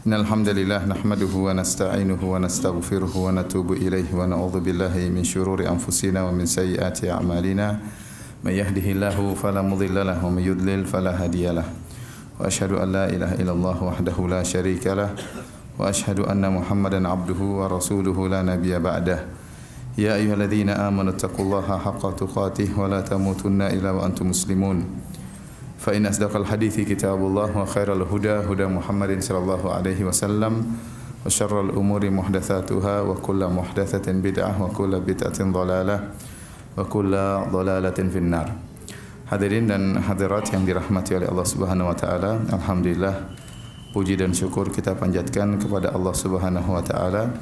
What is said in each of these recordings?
Innal hamdalillah nahmaduhu wa nasta'inuhu wa nastaghfiruhu wa natubu ilaihi wa na'udzu billahi min shururi anfusina wa min sayyiati a'malina. May yahdihillahu fala mudilla lahu wa may yudlil fala hadiyalah. Wa asyhadu an la ilaha illallah wahdahu la syarika lah wa asyhadu anna Muhammadan abduhu wa rasuluhu la nabiyya ba'dah. Ya ayyuhalladzina amanu taqullaha haqqa tuqatih wa la tamutunna illa wa antum muslimun. Fa in asdaqal hadithi kitabullah wa khairal huda huda Muhammadin sallallahu alaihi wasallam wa syarrul umuri muhdatsatuha wa kullu muhdatsatin bid'ah wa kullu bid'atin dhalalah wa kullu dhalalatin finnar. Hadirin dan hadirat yang dirahmati oleh Allah Subhanahu wa taala, alhamdulillah puji dan syukur kita panjatkan kepada Allah Subhanahu wa taala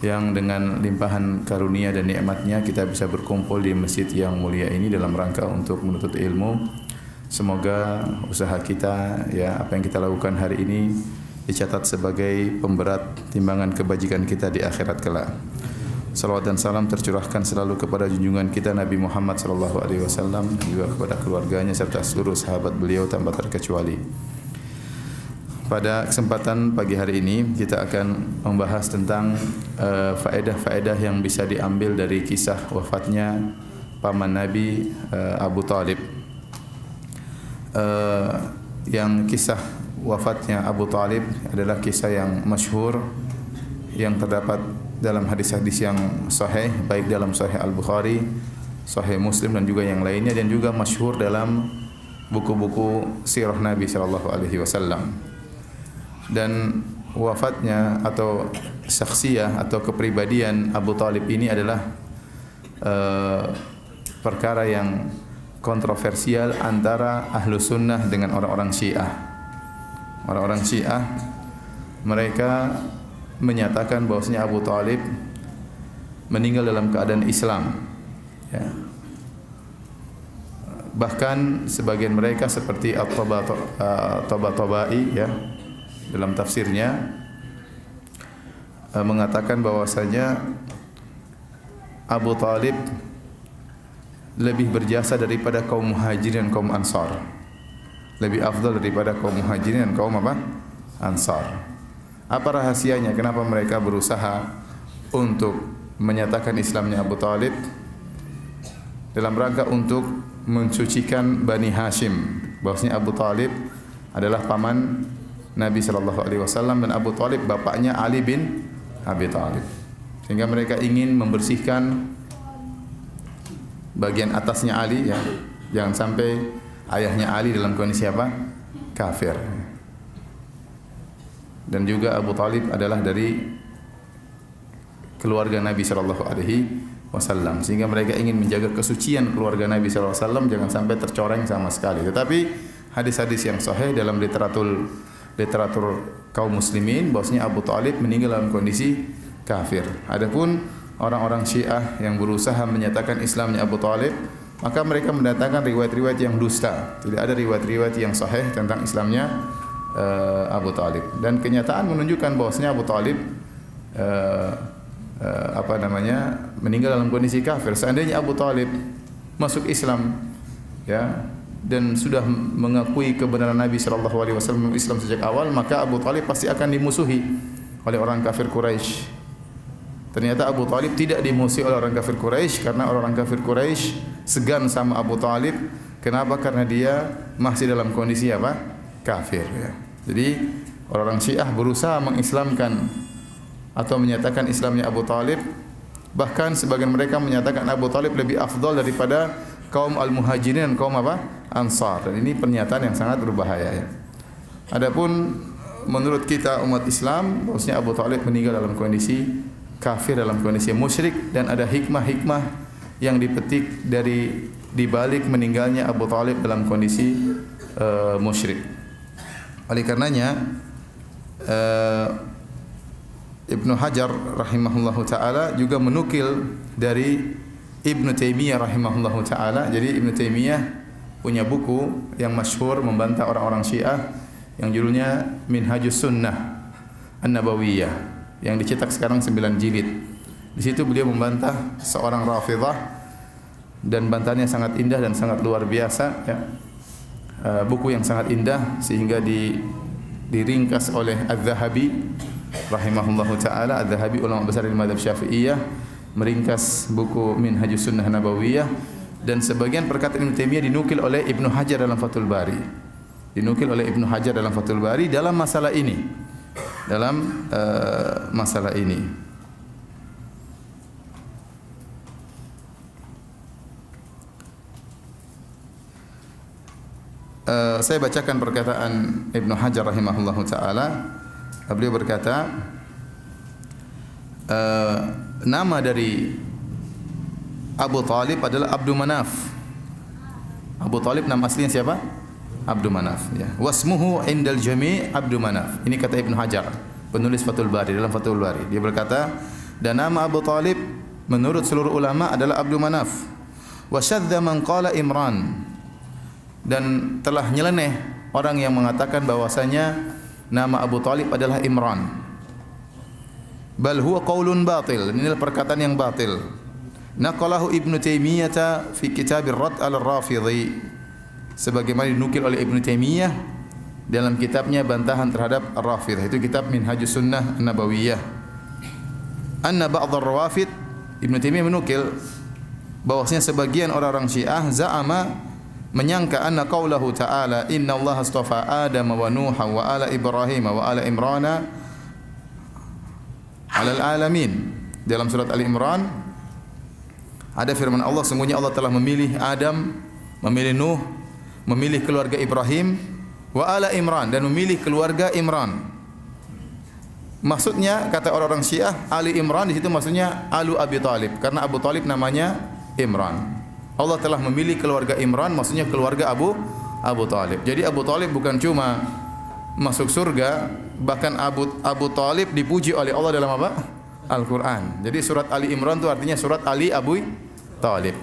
yang dengan limpahan karunia dan nikmatnya kita bisa berkumpul di masjid yang mulia ini dalam rangka untuk menuntut ilmu. Semoga usaha kita, ya, apa yang kita lakukan hari ini dicatat sebagai pemberat timbangan kebajikan kita di akhirat kelak. Salawat dan salam tercurahkan selalu kepada junjungan kita Nabi Muhammad sallallahu alaihi wasallam, juga kepada keluarganya serta seluruh sahabat beliau tanpa terkecuali. Pada kesempatan pagi hari ini kita akan membahas tentang faedah-faedah yang bisa diambil dari kisah wafatnya paman Nabi Abu Talib. Yang kisah wafatnya Abu Talib adalah kisah yang masyhur yang terdapat dalam hadis-hadis yang sahih, baik dalam Sahih Al-Bukhari, Sahih Muslim dan juga yang lainnya, dan juga masyhur dalam buku-buku sirah Nabi sallallahu alaihi wasallam. Dan wafatnya atau syakhsiyah atau kepribadian Abu Talib ini adalah perkara yang kontroversial antara ahlu sunnah dengan orang-orang Syiah. Orang-orang Syiah mereka menyatakan bahwasanya Abu Talib meninggal dalam keadaan Islam, ya. Bahkan sebagian mereka seperti At-Tabatabai, ya, dalam tafsirnya mengatakan bahwasanya Abu Talib lebih berjasa daripada kaum Muhajirin dan kaum Ansar. Lebih afdal daripada kaum Muhajirin dan kaum Ansar. Apa rahasianya? Kenapa mereka berusaha untuk menyatakan Islamnya Abu Talib? Dalam rangka untuk mensucikan Bani Hashim, bahwasanya Abu Talib adalah paman Nabi sallallahu alaihi wasallam dan Abu Talib bapaknya Ali bin Abi Talib. Sehingga mereka ingin membersihkan bagian atasnya Ali, ya. Jangan sampai ayahnya Ali dalam kondisi apa? Kafir. Dan juga Abu Talib adalah dari keluarga Nabi sallallahu alaihi wasallam, sehingga mereka ingin menjaga kesucian keluarga Nabi sallallahu alaihi wasallam jangan sampai tercoreng sama sekali. Tetapi hadis-hadis yang sahih dalam literatur kaum muslimin bahwasanya Abu Talib meninggal dalam kondisi kafir. Adapun orang-orang Syiah yang berusaha menyatakan Islamnya Abu Talib, maka mereka mendatangkan riwayat-riwayat yang dusta. Tidak ada riwayat-riwayat yang sahih tentang Islamnya Abu Talib. Dan kenyataan menunjukkan bahwasanya Abu Talib meninggal dalam kondisi kafir. Seandainya Abu Talib masuk Islam, ya, dan sudah mengakui kebenaran Nabi sallallahu alaihi wasallam Islam sejak awal, maka Abu Talib pasti akan dimusuhi oleh orang kafir Quraisy. Ternyata Abu Talib tidak dimusuhi oleh orang kafir Quraisy karena orang kafir Quraisy segan sama Abu Talib. Kenapa? Karena dia masih dalam kondisi apa? Kafir, ya. Jadi orang Syiah berusaha mengislamkan atau menyatakan Islamnya Abu Talib. Bahkan sebagian mereka menyatakan Abu Talib lebih afdal daripada kaum Al-Muhajirin dan kaum Ansar. Dan ini pernyataan yang sangat berbahaya, ya. Adapun menurut kita umat Islam, bahwasanya Abu Talib meninggal dalam kondisi kafir, dalam kondisi musyrik, dan ada hikmah-hikmah yang dipetik dari dibalik meninggalnya Abu Talib dalam kondisi musyrik. Oleh karenanya Ibnu Hajar rahimahullahu taala juga menukil dari Ibnu Taimiyah rahimahullahu taala. Jadi Ibnu Taimiyah punya buku yang masyhur membantah orang-orang Syiah yang judulnya Minhajus Sunnah An-Nabawiyah, yang dicetak sekarang 9 jilid. Di situ beliau membantah seorang Rafidhah dan bantahannya sangat indah dan sangat luar biasa, ya. Buku yang sangat indah sehingga diringkas oleh Az-Zahabi rahimahullahu taala. Az-Zahabi ulama besar di mazhab Syafi'iyah meringkas buku Minhajus Sunnah Nabawiyah, dan sebagian perkataan Ibnu Taimiyah dinukil oleh Ibnu Hajar dalam Fathul Bari. Dinukil oleh Ibnu Hajar dalam Fathul Bari dalam masalah ini. Dalam masalah ini. Saya bacakan perkataan Ibnu Hajar rahimahullahu taala. Beliau berkata, nama dari Abu Talib adalah Abdul Manaf. Abu Talib nama aslinya siapa? Abdul Manaf, ya. Wasmuhu indal jami' Abdul Manaf. Ini kata Ibnu Hajar, penulis Fathul Bari, dalam Fathul Bari. Dia berkata, dan nama Abu Talib menurut seluruh ulama adalah Abdul Manaf. Wa syadza man qala Imran. Dan telah nyeleneh orang yang mengatakan bahwasanya nama Abu Talib adalah Imran. Bal huwa qaulun batil. Ini adalah perkataan yang batil. Naqalahu Ibnu Taimiyah fi kitab Ar-Radd 'ala Ar-Rafidhi. Sebagaimana dinukil oleh Ibnu Taimiyah dalam kitabnya bantahan terhadap Ar-Rafidhah. Itu kitab Minhajus Sunnah Nabawiyah. Anna ba'd ar-Rawafid, Ibnu Taimiyah menukil bahwasanya sebagian orang-orang Syiah za'ama menyangka anna qaulahu ta'ala innallaha astafa Adam wa Nuha wa ala Ibrahim wa ala Imrana 'alal alamin. Dalam surat Ali Imran ada firman Allah, sungguhnya Allah telah memilih Adam, memilih Nuh, memilih keluarga Ibrahim, wa ala Imran, dan memilih keluarga Imran. Maksudnya kata orang-orang Syiah, Ali Imran di situ maksudnya Alu Abi Talib, karena Abu Talib namanya Imran. Allah telah memilih keluarga Imran, maksudnya keluarga Abu Talib. Jadi Abu Talib bukan cuma masuk surga, bahkan Abu Talib dipuji oleh Allah dalam apa? Al-Quran. Jadi surat Ali Imran itu artinya surat Ali Abu Talib.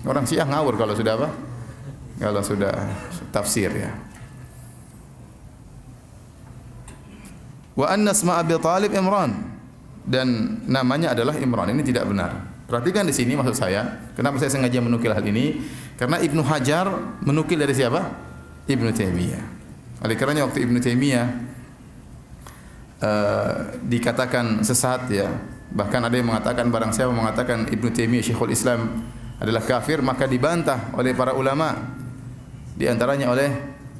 Orang Syiah ngawur kalau sudah apa? Kalau sudah tafsir, ya. Wa anna isma Abi Talib Imran, dan namanya adalah Imran. Ini tidak benar. Perhatikan di sini maksud saya, kenapa saya sengaja menukil hal ini? Karena Ibnu Hajar menukil dari siapa? Ibnu Taimiyah. Oleh karenanya waktu Ibnu Taimiyah dikatakan sesat, ya. Bahkan ada yang mengatakan, barang siapa mengatakan Ibnu Taimiyah Syekhul Islam adalah kafir, maka dibantah oleh para ulama. Di antaranya oleh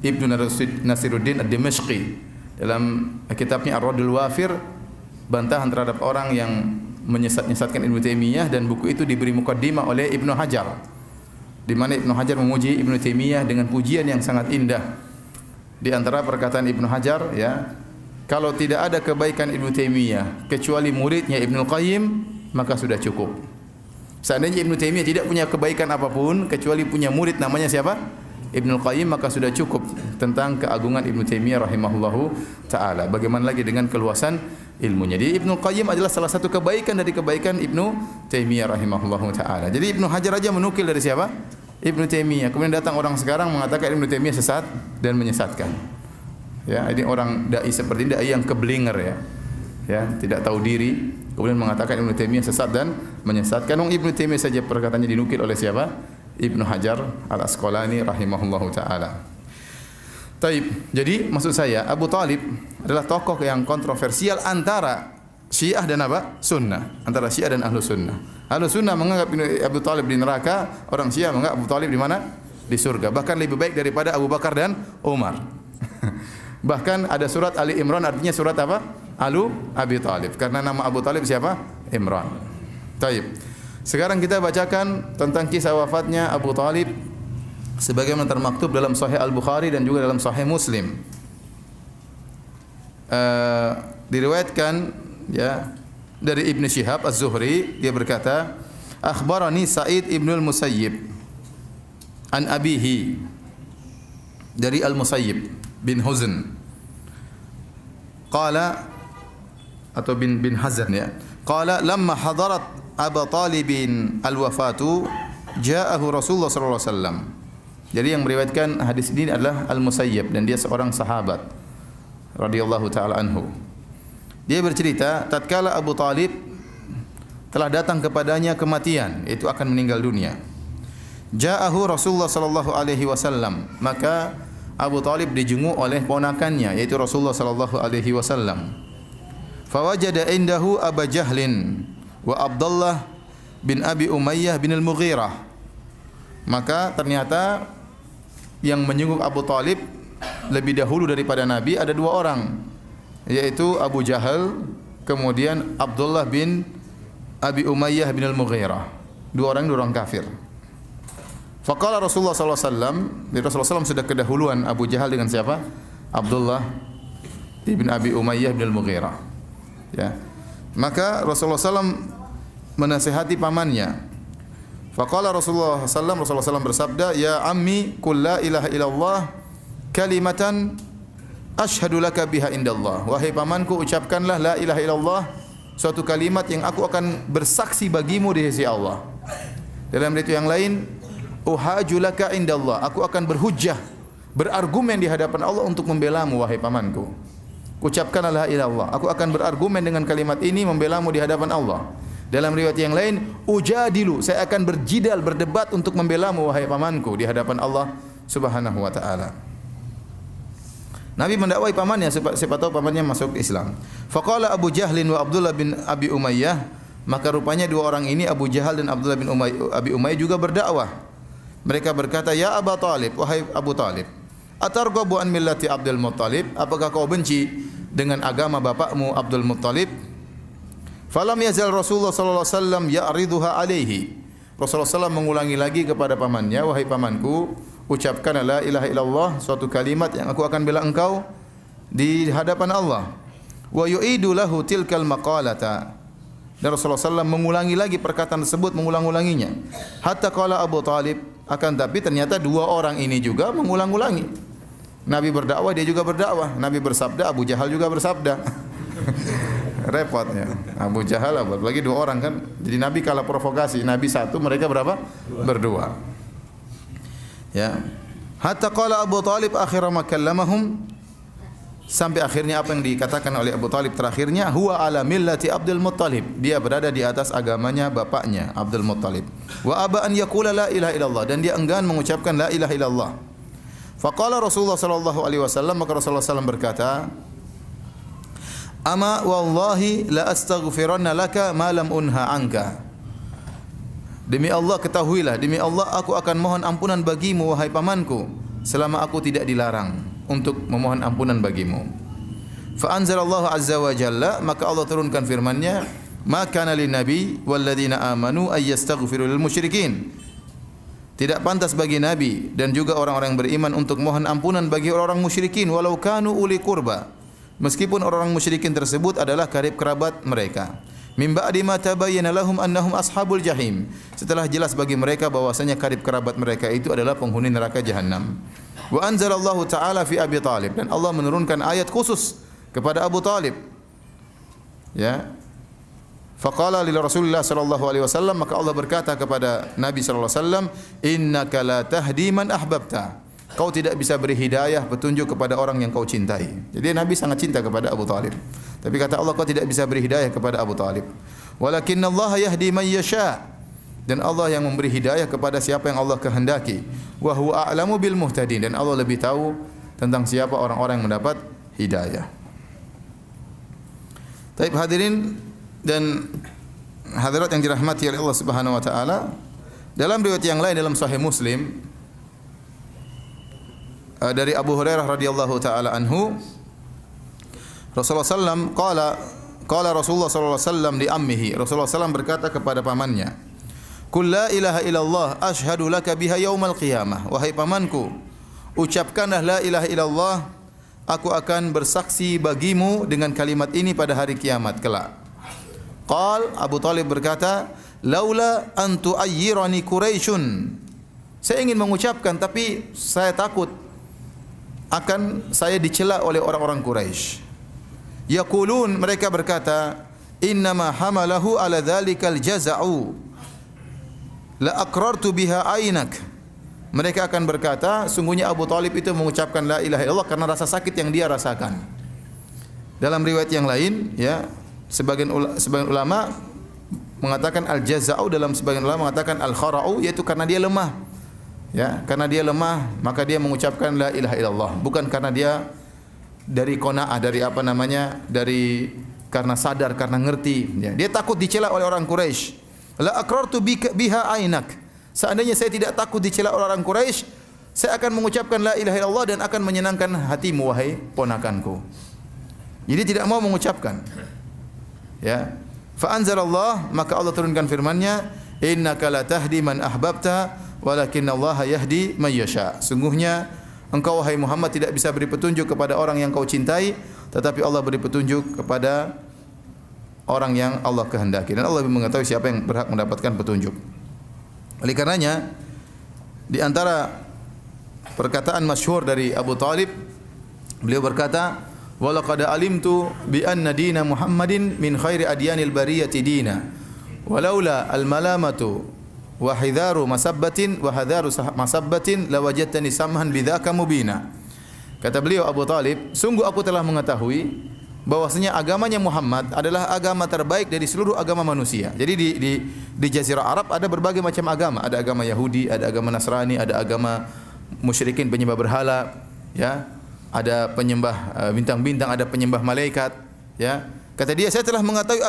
Ibnu Nasiruddin Ad-Dimashqi dalam kitabnya Ar-Raddul Wafir, bantahan terhadap orang yang menyesatkan Ibnu Taimiyah, dan buku itu diberi mukaddimah oleh Ibnu Hajar, di mana Ibnu Hajar memuji Ibnu Taimiyah dengan pujian yang sangat indah. Di antara perkataan Ibnu Hajar, ya, kalau tidak ada kebaikan Ibnu Taimiyah kecuali muridnya Ibnu Qayyim, maka sudah cukup. Seandainya Ibnu Taimiyah tidak punya kebaikan apapun kecuali punya murid namanya siapa? Ibnu Qayyim, maka sudah cukup tentang keagungan Ibnu Taimiyah rahimahullahu taala. Bagaimana lagi dengan keluasan ilmunya. Jadi Ibnu Qayyim adalah salah satu kebaikan dari kebaikan Ibnu Taimiyah rahimahullahu taala. Jadi Ibnu Hajar aja menukil dari siapa? Ibnu Taimiyah. Kemudian datang orang sekarang mengatakan Ibnu Taimiyah sesat dan menyesatkan. Ya, ini orang dai seperti ini, dai yang keblinger, ya. Ya, tidak tahu diri, kemudian mengatakan Ibnu Taimiyah sesat dan menyesatkan. Ibnu Taimiyah saja perkataannya dinukil oleh siapa? Ibnu Hajar Al-Asqalani rahimahullahu taala. Taib. Jadi maksud saya, Abu Talib adalah tokoh yang kontroversial antara Syiah dan apa? Sunnah. Antara Syiah dan Ahlu Sunnah. Ahlu Sunnah menganggap Abu Talib di neraka, orang Syiah menganggap Abu Talib di mana? Di surga. Bahkan lebih baik daripada Abu Bakar dan Umar. Bahkan ada surat Ali Imran artinya surat apa? Alu Abi Talib. Karena nama Abu Talib siapa? Imran. Taib. Sekarang kita bacakan tentang kisah wafatnya Abu Talib sebagaimana termaktub dalam Sahih Al-Bukhari dan juga dalam Sahih Muslim. Diriwayatkan, ya, dari Ibnu Syihab Az-Zuhri, dia berkata, akhbarani Sa'id ibn al-Musayyib an abihi, dari Al-Musayyib bin Huzn, qala, atau bin Hazan, ya, qala lamma hadarat Abu Talibin al-wafatu ja'ahu Rasulullah sallallahu alaihi wasallam. Jadi yang meriwayatkan hadis ini adalah Al-Musayyib, dan dia seorang sahabat radhiyallahu taala anhu. Dia bercerita, tatkala Abu Talib telah datang kepadanya kematian, yaitu akan meninggal dunia. Ja'ahu Rasulullah sallallahu alaihi wasallam, maka Abu Talib dijenguk oleh ponakannya yaitu Rasulullah sallallahu alaihi wasallam. Fawajada indahu Abu Jahlin wa Abdullah bin Abi Umayyah bin Al-Mughirah. Maka ternyata yang menjenguk Abu Talib lebih dahulu daripada Nabi ada dua orang, yaitu Abu Jahal kemudian Abdullah bin Abi Umayyah bin Al-Mughirah. Dua orang kafir. Faqala Rasulullah sallallahu alaihi wasallam, Rasulullah SAW sudah kedahuluan Abu Jahal dengan siapa? Abdullah bin Abi Umayyah bin Al-Mughirah. Ya. Maka Rasulullah SAW menasihati pamannya. Faqala Rasulullah SAW bersabda, "Ya ammi, qul la ilaha illallah kalimatan asyhadu laka biha indallah." Wahai pamanku, ucapkanlah la ilaha illallah, suatu kalimat yang aku akan bersaksi bagimu di sisi Allah. Dalam riwayat yang lain, uhaju laka indallah, aku akan berhujjah, berargumen di hadapan Allah untuk membelamu wahai pamanku. Ucapkanlah la ilaha illallah, aku akan berargumen dengan kalimat ini membelamu di hadapan Allah. Dalam riwayat yang lain, ujadilu, saya akan berjidal, berdebat untuk membelamu wahai pamanku di hadapan Allah Subhanahu wa taala. Nabi mendakwai pamannya siapa tahu pamannya masuk Islam. Faqala Abu Jahlin wa Abdullah bin Abi Umayyah, maka rupanya dua orang ini Abu Jahal dan Abdullah bin Abi Umayyah juga berdakwah. Mereka berkata, "Ya Abu Talib, wahai Abu Talib, atarghabu an millati Abdul Muttalib? Apakah kau benci dengan agama bapakmu Abdul Muttalib?" Falam yazal Rasulullah sallallahu alaihi wasallam ya'riduha alaihi. Rasulullah SAW mengulangi lagi kepada pamannya, "Wahai pamanku, ucapkan la ilaha illallah, suatu kalimat yang aku akan bela engkau di hadapan Allah." Wa yu'idu lahu tilkal maqalata. Dan Rasulullah SAW mengulangi lagi perkataan tersebut, mengulang-ulanginya. Hatta qala Abu Talib, akan tapi ternyata dua orang ini juga mengulang-ulangi. Nabi berdakwah, dia juga berdakwah. Nabi bersabda, Abu Jahal juga bersabda. Repotnya. Abu Jahal, apalagi dua orang kan. Jadi Nabi kalah provokasi. Nabi satu, mereka berapa? Berdua. Ya. Hatta qala Abu Talib akhira ma kallamahum, sampai akhirnya apa yang dikatakan oleh Abu Talib terakhirnya, huwa ala millati Abdul Muttalib, dia berada di atas agamanya bapaknya Abdul Muttalib. Wa aba an yaqula la ilaha illallah, dan dia enggan mengucapkan la ilaha illallah. Faqala Rasulullah sallallahu alaihi wasallam, maka Rasulullah SAW berkata, "Ama wallahi la astaghfiranna laka ma lam unha anka." Demi Allah, ketahuilah, demi Allah aku akan mohon ampunan bagimu wahai pamanku selama aku tidak dilarang untuk memohon ampunan bagimu. Fa anzalallahu azza wa jalla, maka Allah turunkan firman-Nya, "Ma kana lin nabi wal ladzina amanu ay yastaghfiru lil musyrikin." Tidak pantas bagi nabi dan juga orang-orang yang beriman untuk mohon ampunan bagi orang-orang musyrikin walau kanu uli qurba, meskipun orang-orang musyrikin tersebut adalah karib kerabat mereka. Min ba'di ma tabayyana lahum annahum ashabul jahim, setelah jelas bagi mereka bahwasanya karib kerabat mereka itu adalah penghuni neraka jahanam. Wa anzalallahu ta'ala fi Abi Talib, dan Allah menurunkan ayat khusus kepada Abu Talib. Ya. Faqala li Rasulillah sallallahu alaihi wasallam, maka Allah berkata kepada Nabi sallallahu alaihi wasallam, "Innaka la tahdi man ahbabta." Kau tidak bisa beri hidayah, petunjuk kepada orang yang kau cintai. Jadi Nabi sangat cinta kepada Abu Talib. Tapi kata Allah, kau tidak bisa beri hidayah kepada Abu Talib. Walakinnallaha yahdi man yasha. Dan Allah yang memberi hidayah kepada siapa yang Allah kehendaki. Wa huwa a'lamu bil muhtadin, dan Allah lebih tahu tentang siapa orang-orang yang mendapat hidayah. Baik hadirin dan hadirat yang dirahmati oleh Allah Subhanahu wa taala, dalam riwayat yang lain dalam Sahih Muslim dari Abu Hurairah radhiyallahu taala anhu, Rasulullah sallam qala Rasulullah sallallahu alaihi wasallam li ammihi, Rasulullah sallam berkata kepada pamannya, "Qul la ilaha illallah asyhadu laka biha yaumal qiyamah." Wahai pamanku, ucapkanlah la ilaha illallah, aku akan bersaksi bagimu dengan kalimat ini pada hari kiamat kelak. Abu Talib berkata, "Laula an tu'ayyirani Quraisyun." Saya ingin mengucapkan tapi saya takut akan saya dicela oleh orang-orang Quraisy. Yaqulun, mereka berkata, "Innama hamalahu ala dzalikal jaza'u la aqrartu biha ainak." Mereka akan berkata, sungguhnya Abu Talib itu mengucapkan la ilaha illallah karena rasa sakit yang dia rasakan. Dalam riwayat yang lain, ya, sebagian ulama mengatakan al-jaza'u, dalam sebagian ulama mengatakan al-khara'u, yaitu karena dia lemah. Ya, karena dia lemah, maka dia mengucapkan la ilaha illallah. Bukan karena dia dari qanaah, dari apa namanya, dari karena sadar, karena ngerti. Ya, dia takut dicela oleh orang Quraisy. La aqrartu biha ainak. Seandainya saya tidak takut dicela oleh orang Quraisy, saya akan mengucapkan la ilaha illallah dan akan menyenangkan hatimu wahai ponakanku. Jadi tidak mau mengucapkan. Ya. Fa anzalallah, maka Allah turunkan firman-Nya, innaka la tahdi man ahbabta walakinallaha yahdi may yasha. Sungguhnya engkau wahai Muhammad tidak bisa beri petunjuk kepada orang yang kau cintai, tetapi Allah beri petunjuk kepada orang yang Allah kehendaki, dan Allah lebih mengetahui siapa yang berhak mendapatkan petunjuk. Oleh karenanya, di antara perkataan masyhur dari Abu Talib, beliau berkata, "Wa laqad alimtu bi anna dina Muhammadin min khairi adyanil bariyati dina, walaula al-malamatu wa hidharu masabbatin wa hadharu masabbatin lawajadtani samhan bidzaka mubina." Kata beliau Abu Talib, sungguh aku telah mengetahui bahwasanya agamanya Muhammad adalah agama terbaik dari seluruh agama manusia. Jadi di Jazirah Arab ada berbagai macam agama, ada agama Yahudi, ada agama Nasrani, ada agama musyrikin penyembah berhala, ya. Ada penyembah bintang-bintang, ada penyembah malaikat, ya. Kata dia, saya telah mengetahui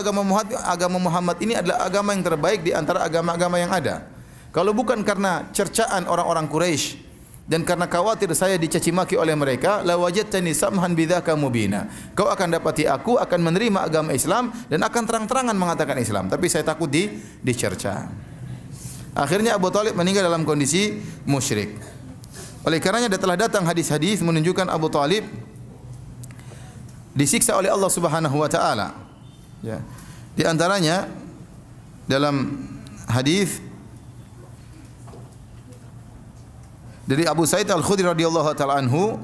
agama Muhammad ini adalah agama yang terbaik di antara agama-agama yang ada. Kalau bukan karena cercaan orang-orang Quraisy dan karena khawatir saya dicaci maki oleh mereka, la wajadtani samhan bidzaka mubina. Kau akan dapati aku akan menerima agama Islam dan akan terang-terangan mengatakan Islam, tapi saya takut dicerca. Akhirnya Abu Talib meninggal dalam kondisi musyrik. Oleh karenanya telah datang hadis-hadis menunjukkan Abu Talib disiksa oleh Allah Subhanahu wa taala. Ya. Di antaranya dalam hadis dari Abu Sa'id Al-Khudri radhiyallahu taala anhu,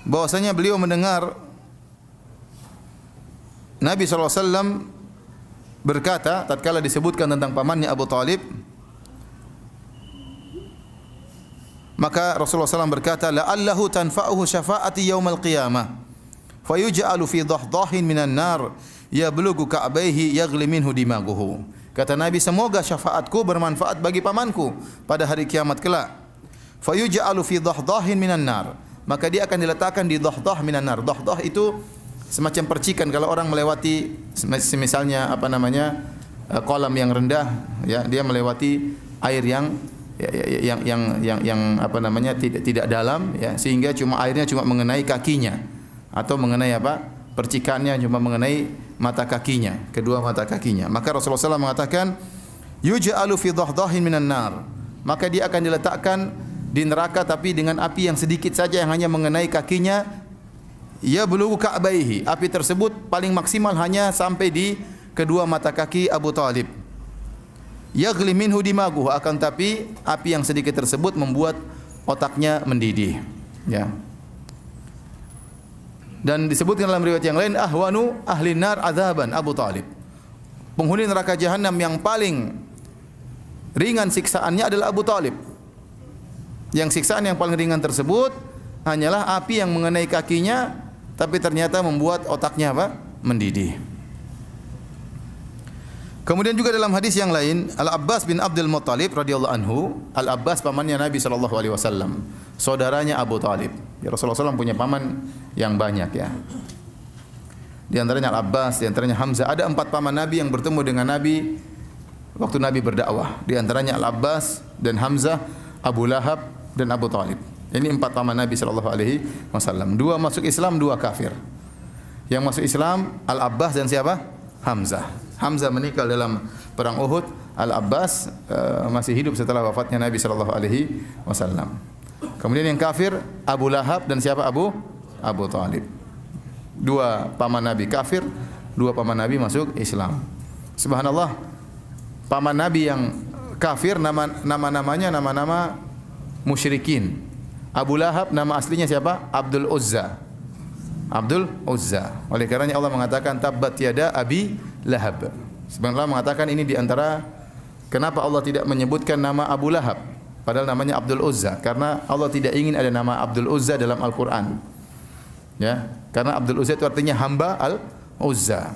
bahwasanya beliau mendengar Nabi SAW berkata tatkala disebutkan tentang pamannya Abu Talib, maka Rasulullah SAW berkata, la'allahu tanfa'uhu syafa'ati yaumal qiyamah fayuj'alu fi dhahdahin minan nar yablughu ka'baihi yaghli minhu dimaguhu. Kata Nabi, semoga syafaatku bermanfaat bagi pamanku pada hari kiamat kelak. Fayuj'alu fi dhahdahin minan nar, maka dia akan diletakkan di dhahdah minan nar. Dhahdah itu semacam percikan kalau orang melewati misalnya apa namanya kolam yang rendah, ya, dia melewati air yang apa namanya tidak dalam, ya, sehingga airnya cuma mengenai kakinya atau mengenai apa percikannya cuma mengenai mata kakinya, kedua mata kakinya. Maka Rasulullah SAW mengatakan yuj'alu fi dhahdahin minan nar, maka dia akan diletakkan di neraka tapi dengan api yang sedikit saja yang hanya mengenai kakinya. Ya bulughu ka'baihi, api tersebut paling maksimal hanya sampai di kedua mata kaki Abu Talib. Yaghli minhu dimaguhu, akan tapi api yang sedikit tersebut membuat otaknya mendidih, ya. Dan disebutkan dalam riwayat yang lain, ahwanu ahli nar adzaban Abu Talib, penghuni neraka jahanam yang paling ringan siksaannya adalah Abu Talib. Yang siksaan yang paling ringan tersebut hanyalah api yang mengenai kakinya, tapi ternyata membuat otaknya apa? Mendidih. Kemudian juga dalam hadis yang lain, Al-Abbas bin Abdul Muttalib radhiyallahu anhu, Al-Abbas pamannya Nabi sallallahu alaihi wasallam, saudaranya Abu Talib. Ya, Rasulullah SAW punya paman yang banyak, ya. Di antaranya Al-Abbas, di antaranya Hamzah. Ada 4 paman Nabi yang bertemu dengan Nabi waktu Nabi berdakwah. Di antaranya Al-Abbas dan Hamzah, Abu Lahab dan Abu Talib. Ini 4 paman Nabi sallallahu alaihi wasallam. 2 masuk Islam, 2 kafir. Yang masuk Islam Al-Abbas dan siapa? Hamzah. Hamzah meninggal dalam perang Uhud. Al-Abbas masih hidup setelah wafatnya Nabi sallallahu alaihi wasallam. Kemudian yang kafir Abu Lahab dan siapa? Abu Talib. 2 paman Nabi kafir, 2 paman Nabi masuk Islam. Subhanallah, paman Nabi yang kafir nama-namanya nama-nama musyrikin. Abu Lahab nama aslinya siapa? Abdul Uzza. Abdul Uzza. Oleh karenanya Allah mengatakan tabbat yada Abi Lahab. Sebenarnya Allah mengatakan ini di antara kenapa Allah tidak menyebutkan nama Abu Lahab padahal namanya Abdul Uzza, karena Allah tidak ingin ada nama Abdul Uzza dalam Al-Qur'an. Ya, karena Abdul Uzza itu artinya hamba Al-Uzza.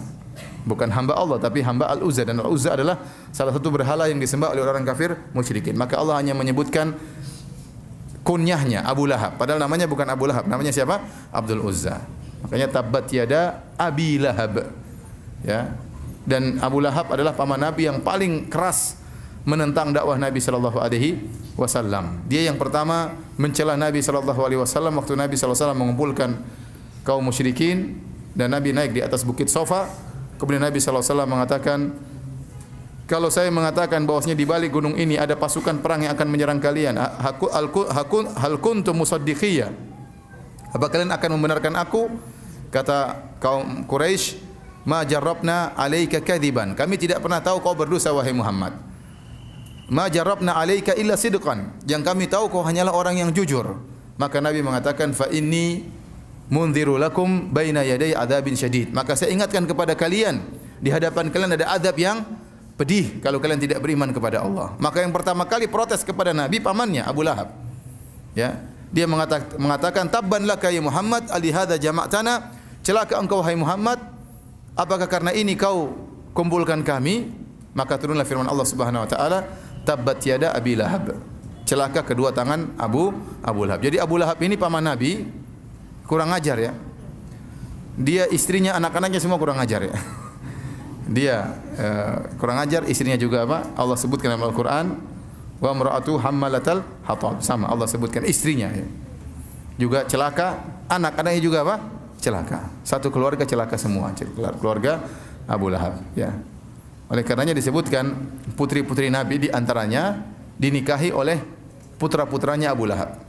Bukan hamba Allah tapi hamba Al-Uzza, dan Al-Uzza adalah salah satu berhala yang disembah oleh orang kafir musyrikin. Maka Allah hanya menyebutkan kunyahnya Abu Lahab. Padahal namanya bukan Abu Lahab, namanya siapa? Abdul Uzza. Makanya tabbat yada Abi Lahab. Ya. Dan Abu Lahab adalah paman Nabi yang paling keras menentang dakwah Nabi sallallahu alaihi wasallam. Dia yang pertama mencela Nabi sallallahu alaihi wasallam waktu Nabi sallallahu alaihi wasallam mengumpulkan kaum musyrikin dan Nabi naik di atas bukit Safa. Kemudian Nabi sallallahu alaihi wasallam mengatakan, kalau saya mengatakan bahwasanya di balik gunung ini ada pasukan perang yang akan menyerang kalian, hal kuntum musaddiqiyya? Apa kalian akan membenarkan aku? Kata kaum Quraisy, ma jarrabna alaika kadziban. Kami tidak pernah tahu kau berdosa wahai Muhammad. Ma jarrabna alaika illa sidqan. Yang kami tahu kau hanyalah orang yang jujur. Maka Nabi mengatakan, fa inni mundziru lakum baina yaday adzabin syadid. Maka saya ingatkan kepada kalian, di hadapan kalian ada azab yang pedih kalau kalian tidak beriman kepada Allah. Maka yang pertama kali protes kepada Nabi pamannya Abu Lahab. Ya, dia mengatakan tabban laka ya Muhammad ali hadza jama'tana. Celaka engkau wahai Muhammad, apakah karena ini kau kumpulkan kami? Maka turunlah firman Allah Subhanahu wa taala, tabbat yada Abi Lahab. Celaka kedua tangan Abu Lahab. Jadi Abu Lahab ini paman Nabi, kurang ajar ya. Dia istrinya, anak-anaknya semua kurang ajar ya. Dia kurang ajar, istrinya juga apa? Allah sebutkan dalam Al-Qur'an, wa imra'atu hammalatal hatab. Sama Allah sebutkan istrinya ya. Juga celaka, anak-anaknya juga apa? Celaka. Satu keluarga celaka semua, keluarga Abu Lahab ya. Oleh karenanya disebutkan putri-putri Nabi di antaranya dinikahi oleh putra-putranya Abu Lahab.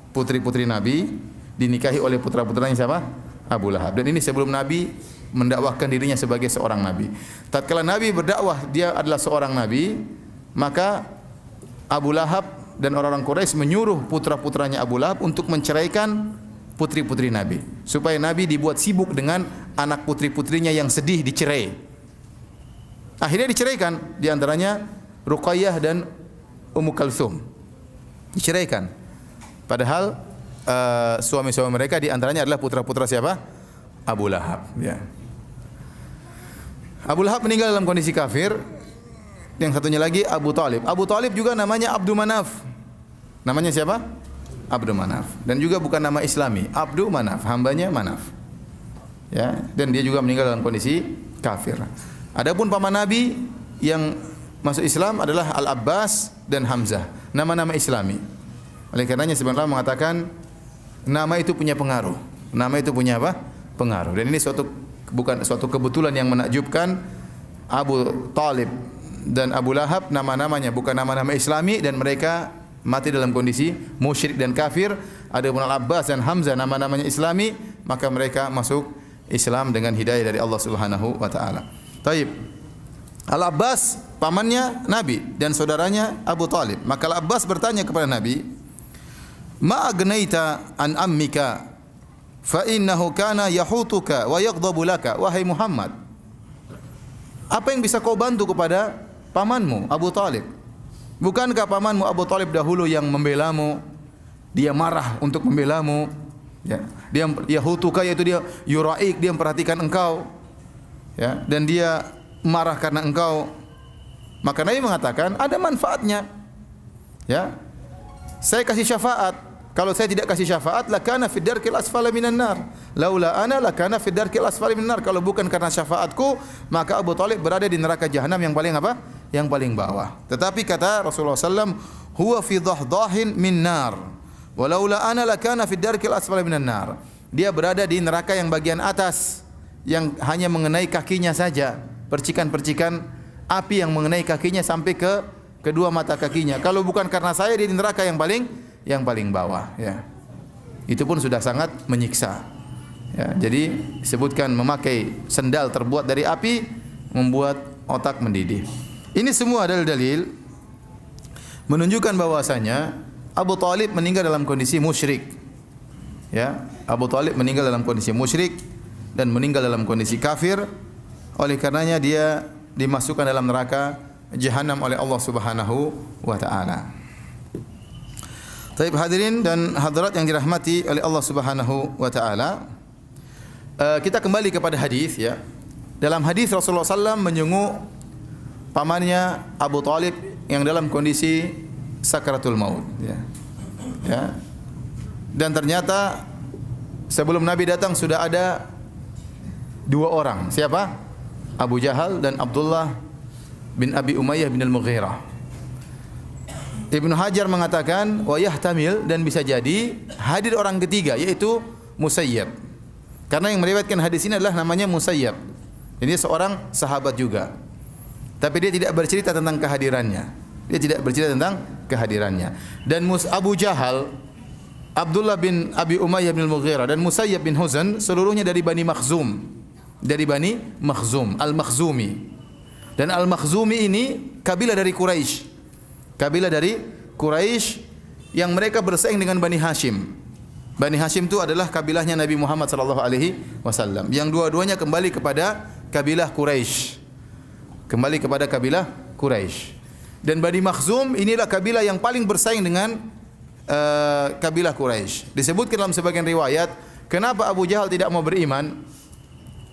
Putri-putri Nabi dinikahi oleh putra-putranya siapa? Abu Lahab. Dan ini sebelum Nabi mendakwahkan dirinya sebagai seorang nabi. Tatkala Nabi berdakwah dia adalah seorang nabi, maka Abu Lahab dan orang-orang Quraisy menyuruh putra-putranya Abu Lahab untuk menceraikan putri-putri Nabi, supaya Nabi dibuat sibuk dengan anak putri-putrinya yang sedih dicerai. Akhirnya diceraikan, di antaranya Ruqayyah dan Ummu Kalsum. Diceraikan. Padahal suami-suami mereka di antaranya adalah putra-putra siapa? Abu Lahab ya. Abu Lahab meninggal dalam kondisi kafir. Yang satunya lagi Abu Talib. Abu Talib juga namanya Abdu Manaf. Namanya siapa? Abdu Manaf. Dan juga bukan nama Islami, Abdu Manaf, hambanya Manaf. Ya, dan dia juga meninggal dalam kondisi kafir. Adapun paman Nabi yang masuk Islam adalah Al-Abbas dan Hamzah, nama-nama Islami. Oleh karenanya sebenarnya mengatakan nama itu punya pengaruh. Nama itu punya apa? Pengaruh. Dan ini bukan suatu kebetulan yang menakjubkan. Abu Talib dan Abu Lahab nama-namanya bukan nama-nama Islami dan mereka mati dalam kondisi musyrik dan kafir. Adapun Al-Abbas dan Hamzah nama-namanya Islami, maka mereka masuk Islam dengan hidayah dari Allah Subhanahu wa taala. Taib. Al-Abbas pamannya Nabi dan saudaranya Abu Talib. Maka Al-Abbas bertanya kepada Nabi, "Ma agnaita an ammika fa innahu kana yahutuka wa yaghdabu laka." Wahai Muhammad, apa yang bisa kau bantu kepada pamanmu Abu Talib? Bukankah pamanmu Abu Talib dahulu yang membelamu? Dia marah untuk membelamu. Ya, dia yahutuka yaitu dia yuraik, dia memperhatikan engkau. Ya, dan dia marah karena engkau. Maka Nabi mengatakan ada manfaatnya. Ya. Saya kasih syafaat. Kalau saya tidak kasih syafaat, lakana fid darkil asfali minan nar. Laula ana lakana fid darkil asfali minan nar. Kalau bukan karena syafaatku, maka Abu Talib berada di neraka jahanam yang paling apa? Yang paling bawah. Tetapi kata Rasulullah SAW, huwa fi dhahdahin min nar. Walaula ana lakana fid darkil asfali minan nar. Dia berada di neraka yang bagian atas, yang hanya mengenai kakinya saja. Percikan-percikan api yang mengenai kakinya sampai ke kedua mata kakinya. Kalau bukan karena saya, dia di neraka yang paling bawah ya. Itu pun sudah sangat menyiksa. Ya, jadi disebutkan memakai sendal terbuat dari api membuat otak mendidih. Ini semua adalah dalil menunjukkan bahwasanya Abu Talib meninggal dalam kondisi musyrik. Ya, Abu Talib meninggal dalam kondisi musyrik dan meninggal dalam kondisi kafir. Oleh karenanya dia dimasukkan dalam neraka jahanam oleh Allah Subhanahu wa taala. Baik hadirin dan hadirat yang dirahmati oleh Allah Subhanahu wa taala. Kita kembali kepada hadis ya. Dalam hadis Rasulullah SAW menjenguk pamannya Abu Talib yang dalam kondisi sakaratul maut ya. Ya, Dan ternyata sebelum Nabi datang sudah ada dua orang. Siapa? Abu Jahal dan Abdullah bin Abi Umayyah bin Al-Mughirah. Ibnu Hajar mengatakan wa yahtamil, dan bisa jadi hadir orang ketiga yaitu Musayyab. Karena yang meriwayatkan hadis ini adalah namanya Musayyab. Ini seorang sahabat juga. Tapi dia tidak bercerita tentang kehadirannya. Dia tidak bercerita tentang kehadirannya. Dan Abu Jahal, Abdullah bin Abi Umayyah bin Al-Mughirah dan Musayyab bin Huzan seluruhnya dari Bani Makhzum. Dari Bani Makhzum, Al-Makhzumi. Dan Al-Makhzumi ini kabilah dari Quraisy. Kabilah dari Quraisy yang mereka bersaing dengan Bani Hashim. Bani Hashim itu adalah kabilahnya Nabi Muhammad sallallahu alaihi wasallam. Yang dua-duanya kembali kepada kabilah Quraisy. Kembali kepada kabilah Quraisy. Dan Bani Makhzum inilah kabilah yang paling bersaing dengan kabilah Quraisy. Disebutkan dalam sebagian riwayat, kenapa Abu Jahal tidak mau beriman?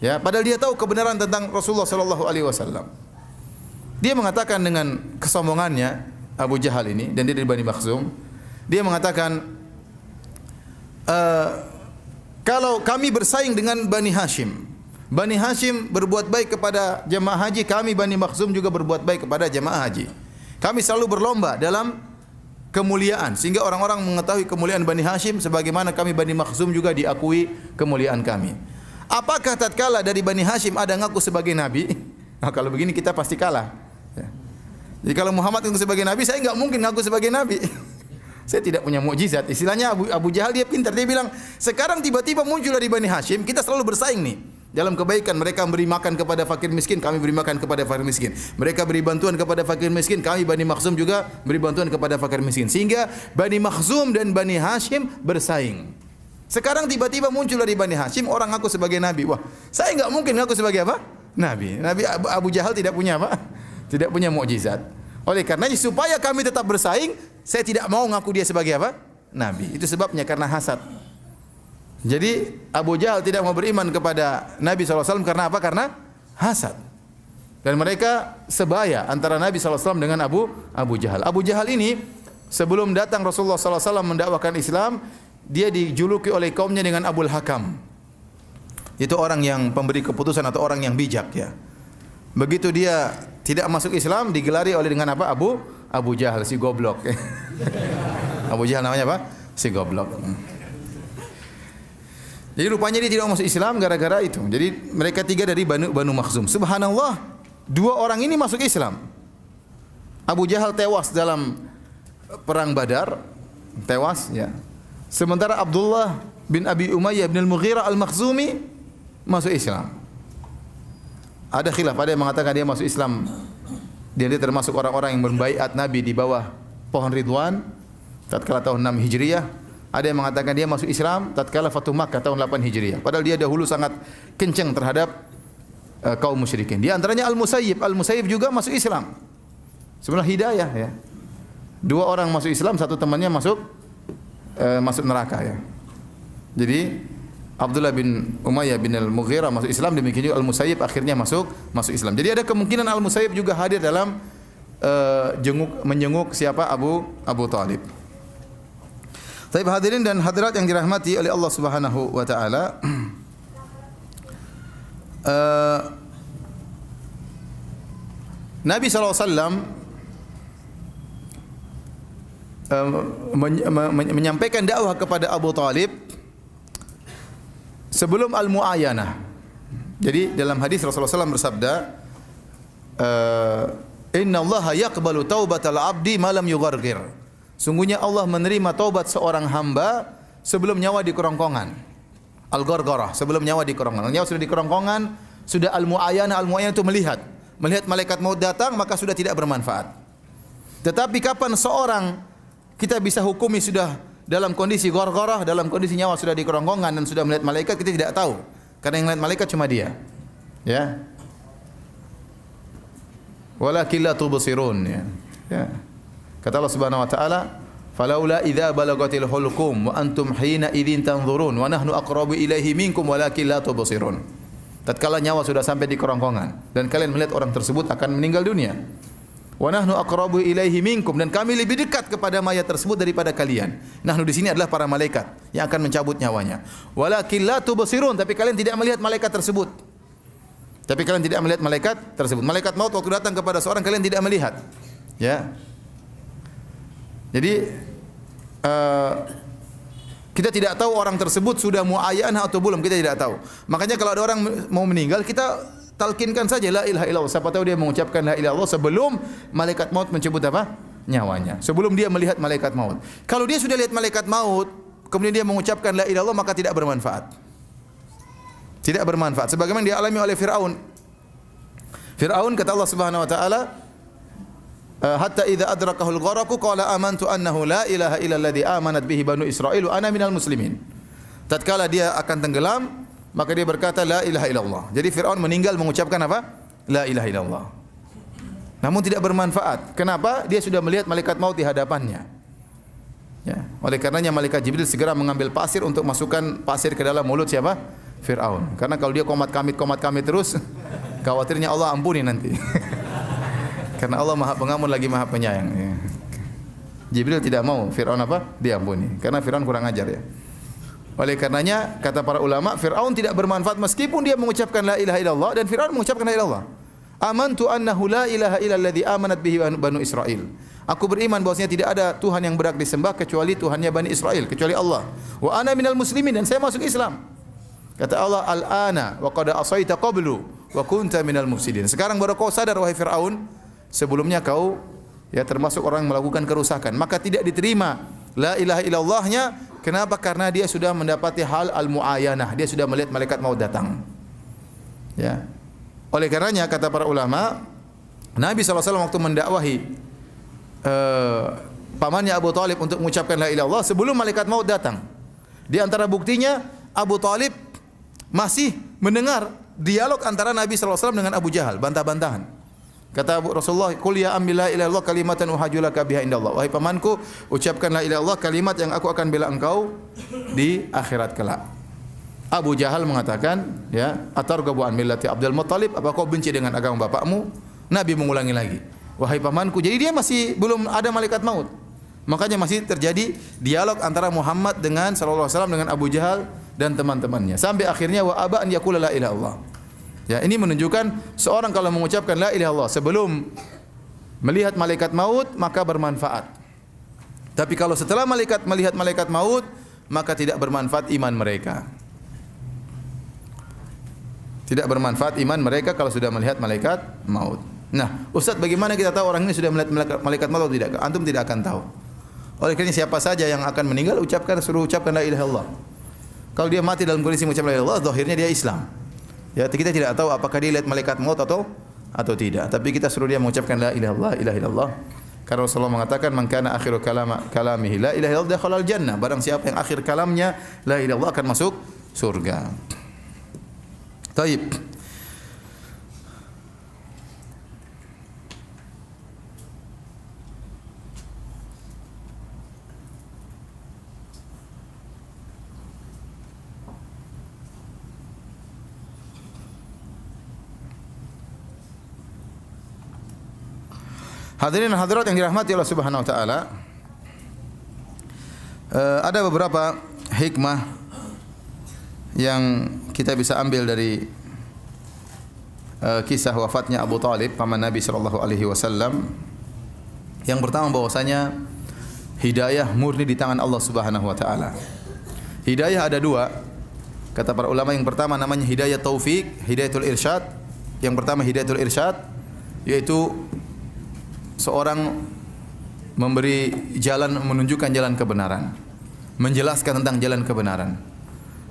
Ya, padahal dia tahu kebenaran tentang Rasulullah sallallahu alaihi wasallam. Dia mengatakan dengan kesombongannya, Abu Jahal ini, dan dia dari Bani Makhzum, dia mengatakan, kalau kami bersaing dengan Bani Hashim, Bani Hashim berbuat baik kepada jemaah haji, kami Bani Makhzum juga berbuat baik kepada jemaah haji. Kami selalu berlomba dalam kemuliaan, sehingga orang-orang mengetahui kemuliaan Bani Hashim sebagaimana kami Bani Makhzum juga diakui kemuliaan kami. Apakah tatkala dari Bani Hashim ada ngaku sebagai nabi? Nah, kalau begini kita pasti kalah. Ya. Jadi kalau Muhammad ngaku sebagai nabi, saya enggak mungkin ngaku sebagai nabi. Saya tidak punya mukjizat. Istilahnya Abu Jahal dia pintar. Dia bilang, sekarang tiba-tiba muncul dari Bani Hashim, kita selalu bersaing nih. Dalam kebaikan, mereka beri makan kepada fakir miskin, kami beri makan kepada fakir miskin. Mereka beri bantuan kepada fakir miskin, kami Bani Makhzum juga beri bantuan kepada fakir miskin. Sehingga Bani Makhzum dan Bani Hashim bersaing. Sekarang tiba-tiba muncul dari Bani Hashim orang ngaku sebagai nabi. Wah, saya enggak mungkin ngaku sebagai apa? Nabi. Nabi Abu Jahal tidak punya apa? Tidak punya mukjizat. Oleh karenanya supaya kami tetap bersaing, saya tidak mau ngaku dia sebagai apa? Nabi. Itu sebabnya karena hasad. Jadi Abu Jahal tidak mau beriman kepada Nabi SAW karena apa? Karena hasad. Dan mereka sebaya antara Nabi SAW dengan Abu Jahal. Abu Jahal ini sebelum datang Rasulullah SAW mendakwakan Islam, dia dijuluki oleh kaumnya dengan Abul Hakam. Itu orang yang pemberi keputusan atau orang yang bijak, ya. Begitu dia tidak masuk Islam, digelari oleh dengan apa? Abu Jahal, si goblok. Abu Jahal namanya apa? Si goblok. Jadi rupanya dia tidak masuk Islam gara-gara itu. Jadi mereka tiga dari Banu Makhzum. Subhanallah, dua orang ini masuk Islam. Abu Jahal tewas dalam perang Badar, tewas, ya. Sementara Abdullah bin Abi Umayyah bin Al-Mughirah Al-Makhzumi masuk Islam. Ada khilaf, ada yang mengatakan dia masuk Islam. Dia termasuk orang-orang yang berbaiat Nabi di bawah pohon Ridwan tatkala tahun 6 Hijriah. Ada yang mengatakan dia masuk Islam tatkala Fatuh Makkah tahun 8 Hijriah. Padahal dia dahulu sangat kencang terhadap kaum musyrikin. Di antaranya Al-Musayyib. Al-Musayyib juga masuk Islam. Sebenarnya hidayah, ya. Dua orang masuk Islam, satu temannya masuk neraka, ya. Jadi Abdullah bin Umayyah bin Al-Mughirah masuk Islam, demikian juga Al-Musayyib akhirnya masuk Islam. Jadi ada kemungkinan Al-Musayyib juga hadir dalam menjenguk siapa? Abu Talib. Tapi hadirin dan hadirat yang dirahmati oleh Allah Subhanahu wa taala, Nabi SAW menyampaikan dakwah kepada Abu Talib sebelum al-mu'ayanah. Jadi dalam hadis Rasulullah SAW bersabda, Inna Allah yaqbalu taubatal abdi ma lam yughargir. Sungguhnya Allah menerima taubat seorang hamba sebelum nyawa di kerongkongan. Al-ghargharah, sebelum nyawa di kerongkongan. Nyawa sudah di kerongkongan, sudah al-mu'ayanah. Al-mu'ayanah itu melihat malaikat maut datang, maka sudah tidak bermanfaat. Tetapi kapan seorang kita bisa hukumi sudah dalam kondisi ghargharah, dalam kondisi nyawa sudah di kerongkongan dan sudah melihat malaikat, kita tidak tahu. Karena yang melihat malaikat cuma dia. Ya. Walakin la tubsirun, ya. Ya. Kata Allah Subhanahu wa taala, "Falaula idza balagatil hulqum wa antum hina idzin tanzurun wa nahnu aqrabu ilaihi minkum walakin la tubsirun." Tatkala nyawa sudah sampai di kerongkongan dan kalian melihat orang tersebut akan meninggal dunia. Wa nahnu aqrabu ilaihi minkum, dan kami lebih dekat kepada mayat tersebut daripada kalian. Nahnu di sini adalah para malaikat yang akan mencabut nyawanya. Walakin la tubsirun, tapi kalian tidak melihat malaikat tersebut. Tapi kalian tidak melihat malaikat tersebut. Malaikat maut waktu datang kepada seorang kalian tidak melihat. Ya. Jadi kita tidak tahu orang tersebut sudah muayyanah atau belum, kita tidak tahu. Makanya kalau ada orang mau meninggal, kita talkinkan saja la ilaha illallah. Siapa tahu dia mengucapkan la ilaha illallah sebelum malaikat maut mencabut apa? Nyawanya. Sebelum dia melihat malaikat maut. Kalau dia sudah lihat malaikat maut, kemudian dia mengucapkan la ilaha illallah, maka tidak bermanfaat. Tidak bermanfaat. Sebagaimana dialami oleh Fir'aun. Fir'aun kata Allah Subhanahu wa taala, hatta idza adrakahul gharaqu qala amantu annahu la ilaha illa alladhi amanat bihi banu Israil wa ana minal muslimin. Tatkala dia akan tenggelam, maka dia berkata la ilaha illallah. Jadi Fir'aun meninggal mengucapkan apa? La ilaha illallah. Namun tidak bermanfaat. Kenapa? Dia sudah melihat malaikat maut di hadapannya. Ya. Oleh karenanya malaikat Jibril segera mengambil pasir untuk masukkan pasir ke dalam mulut siapa? Fir'aun. Karena kalau dia komat kamit terus, khawatirnya Allah ampuni nanti. Karena Allah Maha Pengampun lagi Maha Penyayang. Ya. Jibril tidak mau Fir'aun apa? Diampuni. Karena Fir'aun kurang ajar ya. Oleh karenanya kata para ulama, Fir'aun tidak bermanfaat meskipun dia mengucapkan la ilaha illallah, dan Fir'aun mengucapkan la ilaha illallah. Amantu annahu la ilaha illa alladhi amanat bihi banu Israil. Aku beriman bahwasanya tidak ada Tuhan yang berhak disembah kecuali Tuhannya Bani Israel, kecuali Allah. Wa ana minal muslimin, dan saya masuk Islam. Kata Allah, al-ana wa qad asaita qablu wa kunta minal mufsidin. Sekarang baru kau sadar wahai Fir'aun, sebelumnya kau ya termasuk orang yang melakukan kerusakan. Maka tidak diterima la ilaha illallahnya. Kenapa? Karena dia sudah mendapati hal al-muayyanah. Dia sudah melihat malaikat maut datang. Ya. Oleh karenanya kata para ulama, Nabi SAW waktu mendakwahi pamannya Abu Talib untuk mengucapkan la ilaha illallah sebelum malaikat maut datang. Di antara buktinya Abu Talib masih mendengar dialog antara Nabi SAW dengan Abu Jahal, bantah-bantahan. Kata Rasulullah, "Qul ya ammi la ilaha illallah kalimatan uhajulaka biha indallah." Wahai pamanku, ucapkan la ilaha illallah, kalimat yang aku akan bela engkau di akhirat kelak. Abu Jahal mengatakan, ya, atarghabu an millati Abdul Muttalib, apa kau benci dengan agama bapakmu? Nabi mengulangi lagi, wahai pamanku. Jadi dia masih belum ada malaikat maut. Makanya masih terjadi dialog antara Muhammad dengan sallallahu alaihi wasallam dengan Abu Jahal dan teman-temannya. Sampai akhirnya wa aba an yaqula la ilaha illallah. Ya, ini menunjukkan seorang kalau mengucapkan la ilaha illallah sebelum melihat malaikat maut maka bermanfaat. Tapi kalau setelah melihat malaikat maut maka tidak bermanfaat iman mereka. Tidak bermanfaat iman mereka kalau sudah melihat malaikat maut. Nah, Ustaz, bagaimana kita tahu orang ini sudah melihat malaikat maut atau tidak? Antum tidak akan tahu. Oleh karena siapa saja yang akan meninggal suruh ucapkan la ilaha illallah. Kalau dia mati dalam kondisi mengucapkan la ilaha illallah, zahirnya dia Islam. Ya, kita tidak tahu apakah dia lihat malaikat maut atau tidak. Tapi kita suruh dia mengucapkan la ilaha illallah. Karena Rasulullah mengatakan, "Man kana akhiru kalamihi la ilaha illallah dakhala al-jannah." Barang siapa yang akhir kalamnya la ilaha illallah akan masuk surga. Taib. Hadirin dan hadirat yang dirahmati Allah Subhanahu wa taala, ada beberapa hikmah yang kita bisa ambil dari kisah wafatnya Abu Talib, paman Nabi sallallahu alaihi wasallam. Yang pertama bahwasanya hidayah murni di tangan Allah Subhanahu wa taala. Hidayah ada dua. Kata para ulama, yang pertama namanya hidayah taufik, hidayatul irsyad. Yang pertama hidayatul irsyad, yaitu seorang memberi jalan, menunjukkan jalan kebenaran, menjelaskan tentang jalan kebenaran.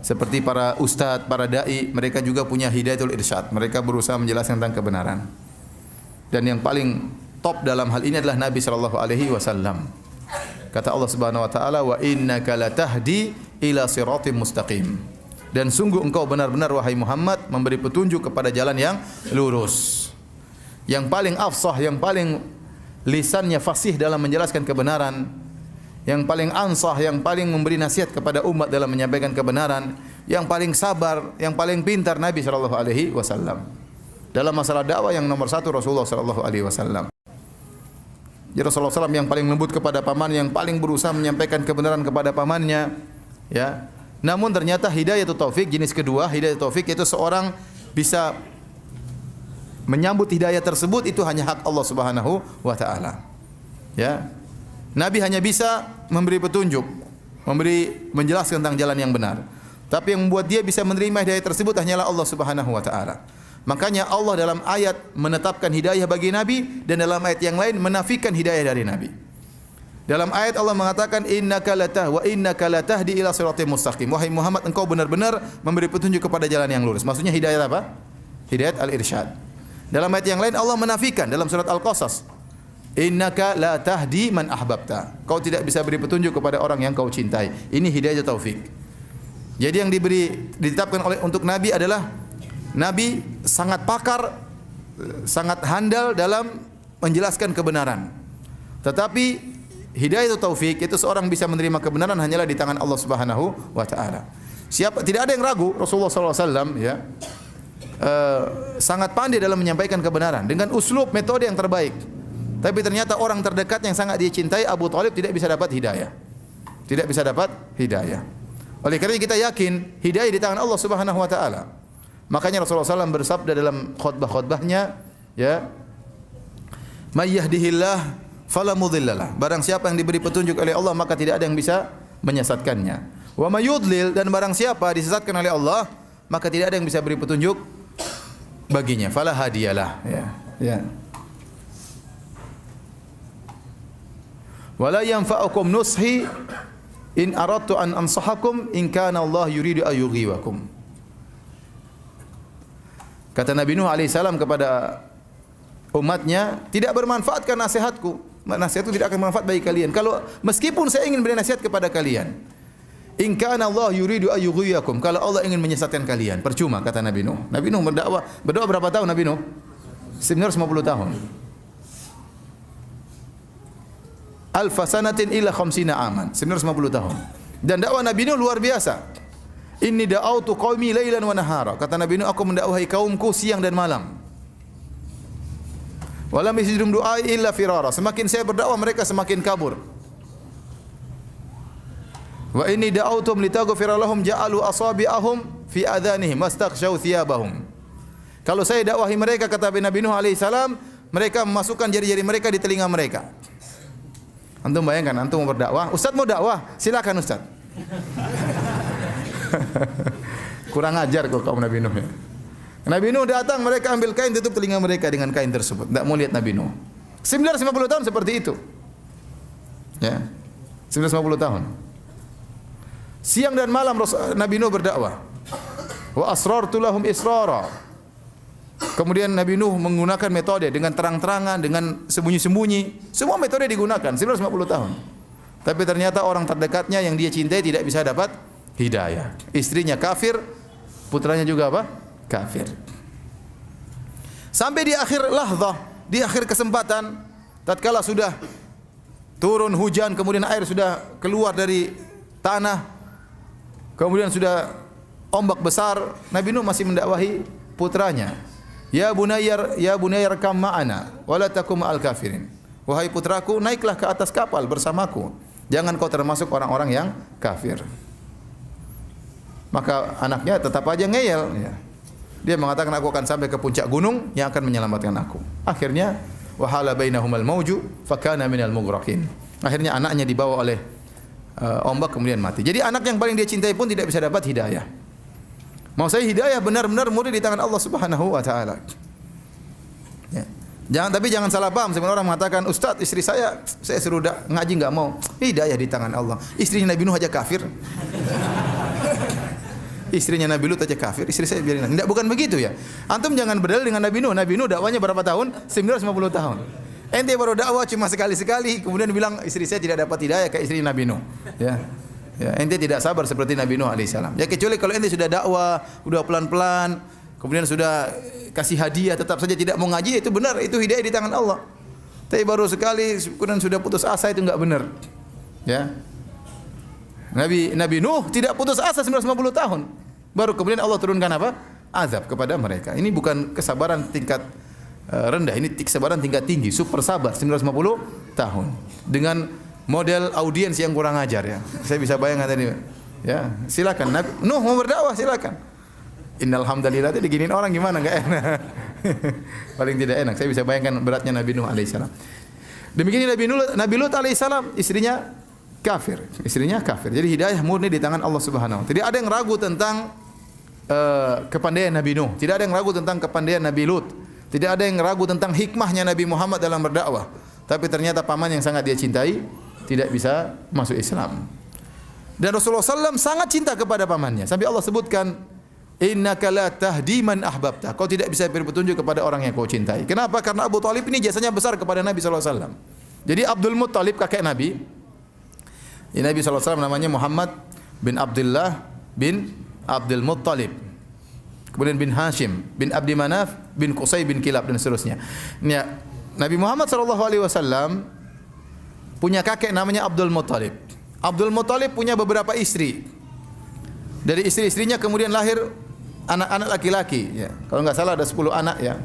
Seperti para ustadz, para dai, mereka juga punya hidayatul irsyad. Mereka berusaha menjelaskan tentang kebenaran. Dan yang paling top dalam hal ini adalah Nabi sallallahu alaihi wasallam. Kata Allah Subhanahu wa taala, "Wa innaka latahdi ila siratim mustaqim." Dan sungguh engkau benar-benar wahai Muhammad memberi petunjuk kepada jalan yang lurus. Yang paling afsah, yang paling lisannya fasih dalam menjelaskan kebenaran, yang paling ansah, yang paling memberi nasihat kepada umat dalam menyampaikan kebenaran, yang paling sabar, yang paling pintar Nabi sallallahu alaihi wasallam. Dalam masalah dakwah yang nomor satu Rasulullah sallallahu alaihi wasallam. Jadi Rasulullah SAW yang paling lembut kepada pamannya, yang paling berusaha menyampaikan kebenaran kepada pamannya, ya. Namun ternyata hidayah taufik jenis kedua, hidayah taufik itu seorang bisa menyambut hidayah tersebut, itu hanya hak Allah Subhanahu wa taala. Ya. Nabi hanya bisa memberi petunjuk, menjelaskan tentang jalan yang benar. Tapi yang membuat dia bisa menerima hidayah tersebut hanyalah Allah Subhanahu wa taala. Makanya Allah dalam ayat menetapkan hidayah bagi Nabi, dan dalam ayat yang lain menafikan hidayah dari Nabi. Dalam ayat Allah mengatakan innaka latahdi ila siratal mustaqim. Wahai Muhammad, engkau benar-benar memberi petunjuk kepada jalan yang lurus. Maksudnya hidayah apa? Hidayah al-irsyad. Dalam ayat yang lain Allah menafikan dalam surat Al-Qasas. Innaka la tahdi man ahbabta. Kau tidak bisa beri petunjuk kepada orang yang kau cintai. Ini hidayah taufik. Jadi yang ditetapkan untuk Nabi adalah Nabi sangat pakar, sangat handal dalam menjelaskan kebenaran. Tetapi hidayah taufik itu seorang bisa menerima kebenaran hanyalah di tangan Allah Subhanahu wa taala. Tidak ada yang ragu, Rasulullah SAW ya, sangat pandai dalam menyampaikan kebenaran dengan uslub metode yang terbaik. Tapi ternyata orang terdekat yang sangat dia cintai, Abu Thalib, tidak bisa dapat hidayah. Tidak bisa dapat hidayah. Oleh karena kita yakin hidayah di tangan Allah Subhanahu wa taala. Makanya Rasulullah SAW bersabda dalam khutbah-khutbahnya, ya, "May yahdihillah fala mudhillalah." Barang siapa yang diberi petunjuk oleh Allah, maka tidak ada yang bisa menyesatkannya. Wa may yudlil, dan barang siapa disesatkan oleh Allah, maka tidak ada yang bisa beri petunjuk baginya. Fala hadiyalah, ya. Ya. Wala yanfa'ukum nushi in aradtu an ansahakum in kana Allah yuridu an yughiwakum. Kata Nabi Nuh alaihissalam kepada umatnya, tidak bermanfaatkah nasihatku. Nasihatku tidak akan bermanfaat bagi kalian. Kalau meskipun saya ingin beri nasihat kepada kalian, in kana Allah yuridu an yughiwakum. Kalau Allah ingin menyesatkan kalian, percuma, kata Nabi Nuh. Nabi Nuh berdakwah berapa tahun Nabi Nuh? 950 tahun. Alfa sanatin illa khamsina aman, 950 tahun. Dan dakwah Nabi Nuh luar biasa. Inni da'autu qaumi lailan wa nahara. Kata Nabi Nuh, aku mendakwahi kaumku siang dan malam. Walam yazidum du'ai illa firara. Semakin saya berdakwah mereka semakin kabur. Wa inni da'autum litaghfira lahum ja'alu asabi'ahum fi adhanihim wastaghshaw thiyabahum. Kalau saya dakwahi mereka, kata Nabi Nuh alaihi salam, mereka memasukkan jari-jari mereka di telinga mereka. Antum bayangkan, antum mau berdakwah, Ustaz mau dakwah, silakan Ustaz. Kurang ajar kok kaum Nabi Nuh ya. Nabi Nuh datang, mereka ambil kain tutup telinga mereka dengan kain tersebut. Tidak mau lihat Nabi Nuh. 950 tahun seperti itu. Ya. 950 tahun. Siang dan malam Nabi Nuh berdakwah. Wa asrartu lahum israra. Kemudian Nabi Nuh menggunakan metode dengan terang-terangan, dengan sembunyi-sembunyi. Semua metode digunakan 950 tahun. Tapi ternyata orang terdekatnya yang dia cintai tidak bisa dapat hidayah. Istrinya kafir, putranya juga apa? Kafir. Sampai di akhir lahzah, di akhir kesempatan, tatkala sudah turun hujan, kemudian air sudah keluar dari tanah, kemudian sudah ombak besar, Nabi Nuh masih mendakwahi putranya. Ya bunayyar kam ma'ana wala takum ma'al kafirin. Wahai putraku, naiklah ke atas kapal bersamaku. Jangan kau termasuk orang-orang yang kafir. Maka anaknya tetap aja ngeyel, ya. Dia mengatakan, aku akan sampai ke puncak gunung yang akan menyelamatkan aku. Akhirnya wahala bainahumal mauju fakana minal mughraqin. Akhirnya anaknya dibawa oleh ombak kemudian mati. Jadi anak yang paling dia cintai pun tidak bisa dapat hidayah. Mau saya hidayah benar-benar murni di tangan Allah Subhanahu wa taala. Ya. Tapi jangan salah paham, sebenarnya orang mengatakan, "Ustaz, istri saya suruh ngaji enggak mau." Hidayah di tangan Allah. Istrinya Nabi Nuh aja kafir. Istrinya Nabi Lut aja kafir, istri saya biarin. Tidak, bukan begitu ya. Antum jangan berdalil dengan Nabi Nuh. Nabi Nuh dakwanya berapa tahun? 950 tahun. Ente baru dakwah cuma sekali-sekali, kemudian bilang istri saya tidak dapat hidayah kayak istri Nabi Nuh. Ya. Ya, ente tidak sabar seperti Nabi Nuh alaihissalam. Ya, kecuali kalau ente sudah dakwah, sudah pelan-pelan, kemudian sudah kasih hadiah, tetap saja tidak mau ngaji, itu benar, itu hidayah di tangan Allah. Tapi baru sekali, kemudian sudah putus asa, itu enggak benar. Ya. Nabi Nuh tidak putus asa 950 tahun. Baru kemudian Allah turunkan apa? Azab kepada mereka. Ini bukan kesabaran tingkat rendah. Ini kesabaran tingkat tinggi, super sabar 950 tahun. Dengan model audiens yang kurang ajar ya. Saya bisa bayangkan tadi. Ya, silakan Nuh mau berdakwah silakan. Innal hamdalillah itu diginiin orang gimana enggak enak. Paling tidak enak. Saya bisa bayangkan beratnya Nabi Nuh alaihissalam. Demikian Nabi Lut alaihissalam, istrinya kafir. Jadi hidayah murni di tangan Allah Subhanahu wa taala. Tidak ada yang ragu tentang kepandaian Nabi Nuh, tidak ada yang ragu tentang kepandaian Nabi Lut, tidak ada yang ragu tentang hikmahnya Nabi Muhammad dalam berdakwah. Tapi ternyata paman yang sangat dia cintai tidak bisa masuk Islam. Dan Rasulullah SAW sangat cinta kepada pamannya. Sampai Allah sebutkan, innaka la tahdi man ahbabta. Kau tidak bisa beri petunjuk kepada orang yang kau cintai. Kenapa? Karena Abu Talib ini jasanya besar kepada Nabi SAW. Jadi Abdul Muttalib kakek Nabi. Nabi SAW namanya Muhammad bin Abdullah bin Abdul Muttalib. Kemudian bin Hashim, bin Abdi Manaf, bin Qusay bin Kilab dan seterusnya. Ya, Nabi Muhammad SAW punya kakek namanya Abdul Muttalib. Abdul Muttalib punya beberapa istri. Dari istri-istrinya kemudian lahir anak-anak laki-laki. Ya. Kalau nggak salah ada 10 anak ya.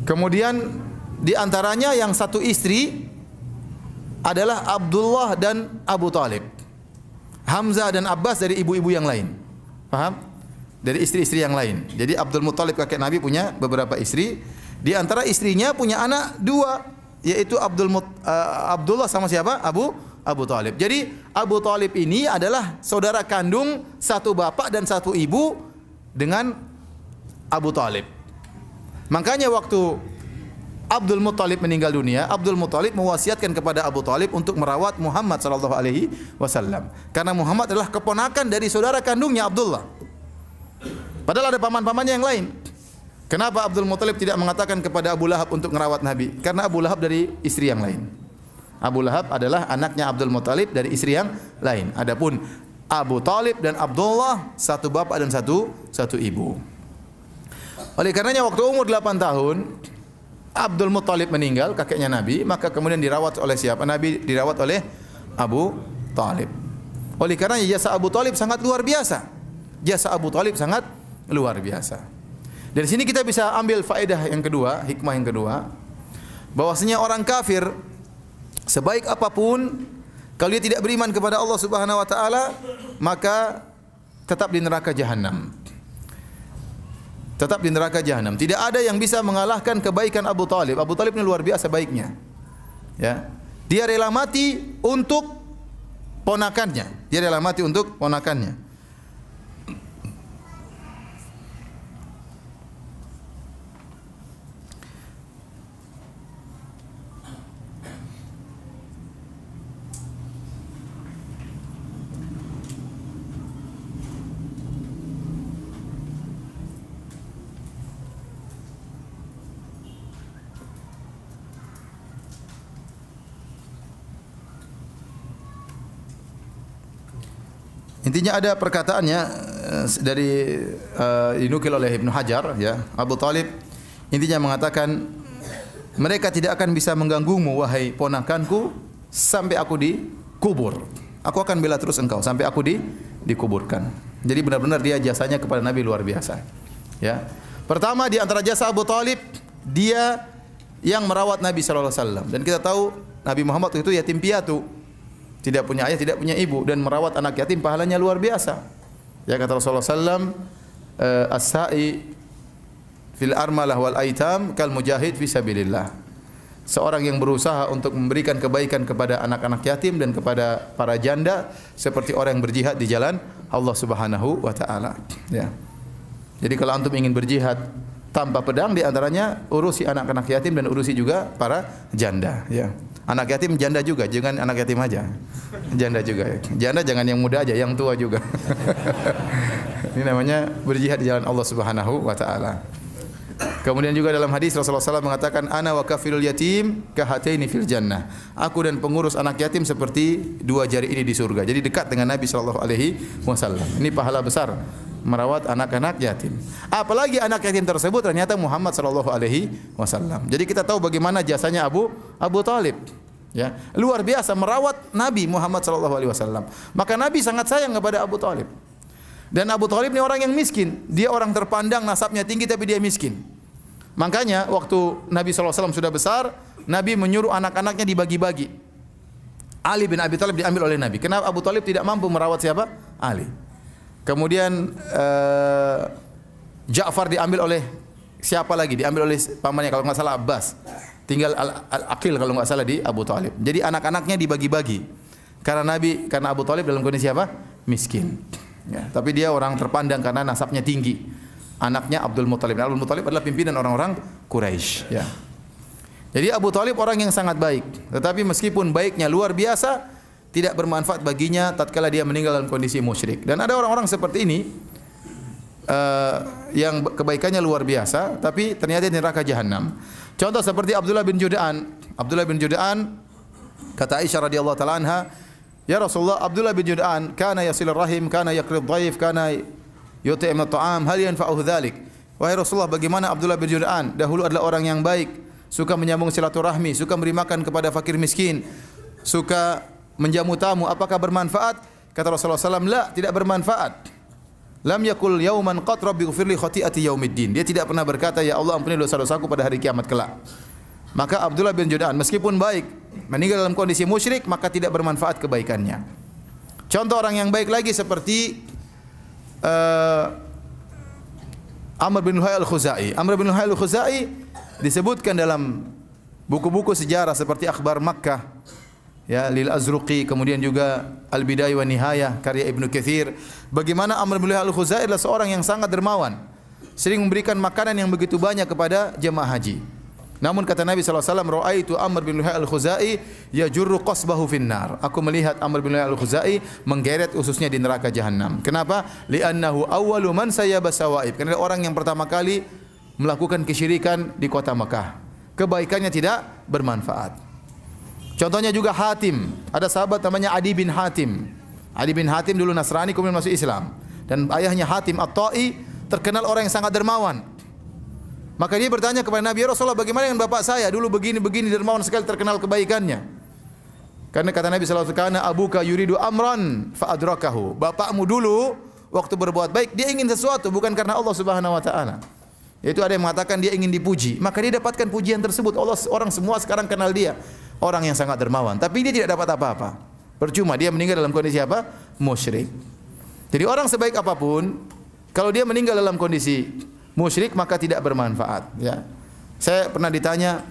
Kemudian di antaranya yang satu istri adalah Abdullah dan Abu Talib. Hamzah dan Abbas dari ibu-ibu yang lain. Paham? Dari istri-istri yang lain. Jadi Abdul Muttalib kakek Nabi punya beberapa istri. Di antara istrinya punya anak 2. Yaitu Abdullah sama siapa? Abu Talib. Jadi Abu Talib ini adalah saudara kandung satu bapak dan satu ibu dengan Abu Talib. Makanya waktu Abdul Muttalib meninggal dunia, Abdul Muttalib mewasiatkan kepada Abu Talib untuk merawat Muhammad sallallahu alaihi wasallam. Karena Muhammad adalah keponakan dari saudara kandungnya Abdullah. Padahal ada paman-pamannya yang lain. Kenapa Abdul Muttalib tidak mengatakan kepada Abu Lahab untuk merawat Nabi? Karena Abu Lahab dari istri yang lain. Abu Lahab adalah anaknya Abdul Muttalib dari istri yang lain. Adapun Abu Talib dan Abdullah satu bapak dan satu ibu. Oleh karenanya waktu umur 8 tahun Abdul Muttalib meninggal, kakeknya Nabi, maka kemudian dirawat oleh siapa? Nabi dirawat oleh Abu Talib. Oleh karenanya jasa Abu Talib sangat luar biasa. Jasa Abu Talib sangat luar biasa. Dari sini kita bisa ambil faedah yang kedua, hikmah yang kedua, bahwasanya orang kafir sebaik apapun kalau dia tidak beriman kepada Allah Subhanahu wa taala, maka tetap di neraka jahanam. Tetap di neraka jahanam. Tidak ada yang bisa mengalahkan kebaikan Abu Talib. Abu Talib ini luar biasa baiknya. Ya. Dia rela mati untuk ponakannya. Dia rela mati untuk ponakannya. Intinya ada perkataannya dari dinukil oleh Ibnu Hajar ya, Abu Talib intinya mengatakan mereka tidak akan bisa mengganggumu wahai ponakanku sampai aku dikubur. Aku akan bela terus engkau sampai aku dikuburkan. Jadi benar-benar dia jasanya kepada Nabi luar biasa. Ya. Pertama di antara jasa Abu Talib, dia yang merawat Nabi sallallahu alaihi wasallam. Dan kita tahu Nabi Muhammad itu yatim piatu. Tidak punya ayah, tidak punya ibu, dan merawat anak yatim pahalanya luar biasa. Ya kata Rasulullah sallam, as-sa'i fil armalah wal aitam kal mujahid fi sabilillah. Seorang yang berusaha untuk memberikan kebaikan kepada anak-anak yatim dan kepada para janda seperti orang yang berjihad di jalan Allah Subhanahu wa taala. Ya. Jadi kalau antum ingin berjihad tanpa pedang, di antaranya urusi anak-anak yatim dan urusi juga para janda, ya. Anak yatim janda juga, jangan anak yatim aja. Janda juga ya. Janda jangan yang muda aja, yang tua juga. Ini namanya berjihad di jalan Allah Subhanahu wa taala. Kemudian juga dalam hadis Rasulullah SAW mengatakan ana wa kafilul yatim kahataini fil jannah. Aku dan pengurus anak yatim seperti dua jari ini di surga. Jadi dekat dengan Nabi sallallahu alaihi wasallam. Ini pahala besar merawat anak-anak yatim. Apalagi anak yatim tersebut ternyata Muhammad sallallahu alaihi wasallam. Jadi kita tahu bagaimana jasanya Abu Talib. Ya, luar biasa merawat Nabi Muhammad sallallahu alaihi wasallam. Maka Nabi sangat sayang kepada Abu Talib. Dan Abu Talib ini orang yang miskin. Dia orang terpandang nasabnya tinggi tapi dia miskin. Makanya waktu Nabi SAW sudah besar, Nabi menyuruh anak-anaknya dibagi-bagi. Ali bin Abi Thalib diambil oleh Nabi. Kenapa Abu Thalib tidak mampu merawat siapa? Ali. Kemudian Ja'far diambil oleh siapa lagi? Diambil oleh pamannya kalau nggak salah Abbas. Tinggal Aqil kalau nggak salah di Abu Thalib. Jadi anak-anaknya dibagi-bagi. Karena Abu Thalib dalam kondisi apa? Miskin. Ya, tapi dia orang terpandang karena nasabnya tinggi. Anaknya Abdul Muthalib. Abdul Muthalib adalah pimpinan orang-orang Quraisy. Ya. Jadi Abu Thalib orang yang sangat baik. Tetapi meskipun baiknya luar biasa, tidak bermanfaat baginya tatkala dia meninggal dalam kondisi musyrik. Dan ada orang-orang seperti ini yang kebaikannya luar biasa, tapi ternyata di neraka jahanam. Contoh seperti Abdullah bin Jud'an. Abdullah bin Jud'an, kata Aisyah radhiyallahu taala anha, "Ya Rasulullah, Abdullah bin Jud'an kana yasilur rahim, kana yaqrid dhaif, kana yut'im at-ta'am, hal yanfa'uhu dzalik?" Wahai Rasulullah, bagaimana Abdullah bin Jud'an? Dahulu adalah orang yang baik, suka menyambung silaturahmi, suka memberi makan kepada fakir miskin, suka menjamu tamu. Apakah bermanfaat? Kata Rasulullah SAW, la, tidak bermanfaat. Lam yakul yauman qat rabbi ighfirli khati'ati yaumiddin. Dia tidak pernah berkata, ya Allah ampuni dosa-dosaku pada hari kiamat kelak. Maka Abdullah bin Jud'an meskipun baik, meninggal dalam kondisi musyrik, maka tidak bermanfaat kebaikannya. Contoh orang yang baik lagi seperti Amr bin Luhai al-Khuzai. Amr bin Luhai al-Khuzai disebutkan dalam buku-buku sejarah seperti Akhbar Makkah, ya, Lil Azruqi, kemudian juga Al-Bidayah wa Nihayah karya Ibnu Katsir. Bagaimana Amr bin Luhai al-Khuzai adalah seorang yang sangat dermawan, sering memberikan makanan yang begitu banyak kepada jemaah haji. Namun kata Nabi SAW, "Ra'aitu Amr bin Luhai al-Khuzai yajurru qasbahu finnar." Aku melihat Amr bin Luhai al-Khuzai menggeret ususnya di neraka jahanam. Kenapa? Li'annahu awwalu man sayyaba sawaib. Karena orang yang pertama kali melakukan kesyirikan di kota Makkah. Kebaikannya tidak bermanfaat. Contohnya juga Hatim. Ada sahabat namanya Adi bin Hatim. Adi bin Hatim dulu Nasrani kemudian masuk Islam. Dan ayahnya Hatim At-Ta'i terkenal orang yang sangat dermawan. Maka dia bertanya kepada Nabi, "Ya Rasulullah, bagaimana dengan bapak saya? Dulu begini dermawan sekali, terkenal kebaikannya." Karena kata Nabi sallallahu alaihi wasallam, "Kana abuka yuridu amran fa adrakahu." Bapakmu dulu waktu berbuat baik, dia ingin sesuatu bukan karena Allah Subhanahu wa taala. Yaitu ada yang mengatakan dia ingin dipuji, maka dia dapatkan pujian tersebut. Orang semua sekarang kenal dia, orang yang sangat dermawan, tapi dia tidak dapat apa-apa. Percuma dia meninggal dalam kondisi apa? Musyrik. Jadi orang sebaik apapun, kalau dia meninggal dalam kondisi musyrik maka tidak bermanfaat, ya. Saya pernah ditanya,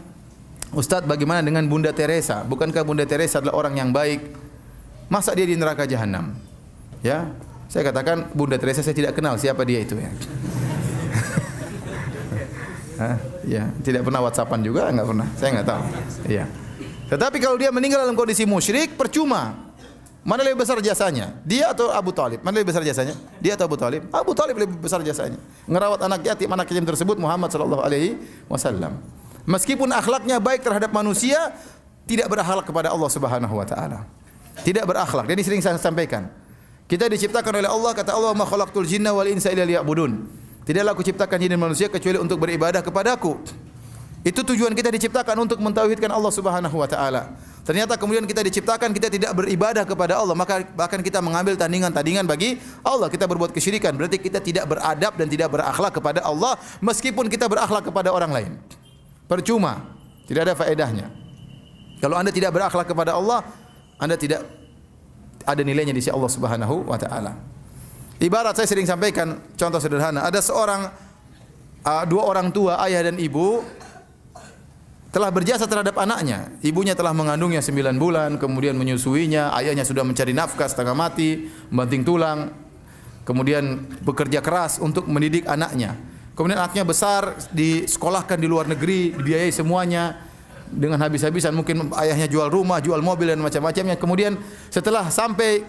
"Ustaz, bagaimana dengan Bunda Teresa? Bukankah Bunda Teresa adalah orang yang baik? Masa dia di neraka jahanam?" Ya. Saya katakan, Bunda Teresa saya tidak kenal siapa dia itu, ya. Ya, tidak pernah WhatsAppan juga, enggak pernah. Saya enggak tahu. Iya. Tetapi kalau dia meninggal dalam kondisi musyrik, percuma. Mana lebih besar jasanya? Dia atau Abu Thalib? Mana lebih besar jasanya? Dia atau Abu Thalib? Abu Thalib lebih besar jasanya. Ngerawat anak yatim tersebut Muhammad sallallahu alaihi wasallam. Meskipun akhlaknya baik terhadap manusia, tidak berakhlak kepada Allah Subhanahu wa taala. Tidak berakhlak. Jadi sering saya sampaikan. Kita diciptakan oleh Allah, kata Allah, "Ma khalaqtul jinna wal insa illa liya'budun." Tidaklah aku ciptakan jin dan manusia kecuali untuk beribadah kepadaku. Itu tujuan kita diciptakan, untuk mentauhidkan Allah Subhanahu wa taala. Ternyata kemudian kita diciptakan kita tidak beribadah kepada Allah, maka bahkan kita mengambil tandingan-tandingan bagi Allah. Kita berbuat kesyirikan, berarti kita tidak beradab dan tidak berakhlak kepada Allah meskipun kita berakhlak kepada orang lain. Percuma, tidak ada faedahnya. Kalau Anda tidak berakhlak kepada Allah, Anda tidak ada nilainya di sisi Allah Subhanahu wa taala. Ibarat saya sering sampaikan contoh sederhana, ada dua orang tua, ayah dan ibu, telah berjasa terhadap anaknya. Ibunya telah mengandungnya 9 bulan, kemudian menyusuinya, ayahnya sudah mencari nafkah setengah mati, membanting tulang, kemudian bekerja keras untuk mendidik anaknya. Kemudian anaknya besar, disekolahkan di luar negeri, dibiayai semuanya dengan habis-habisan, mungkin ayahnya jual rumah, jual mobil dan macam-macamnya. Kemudian setelah sampai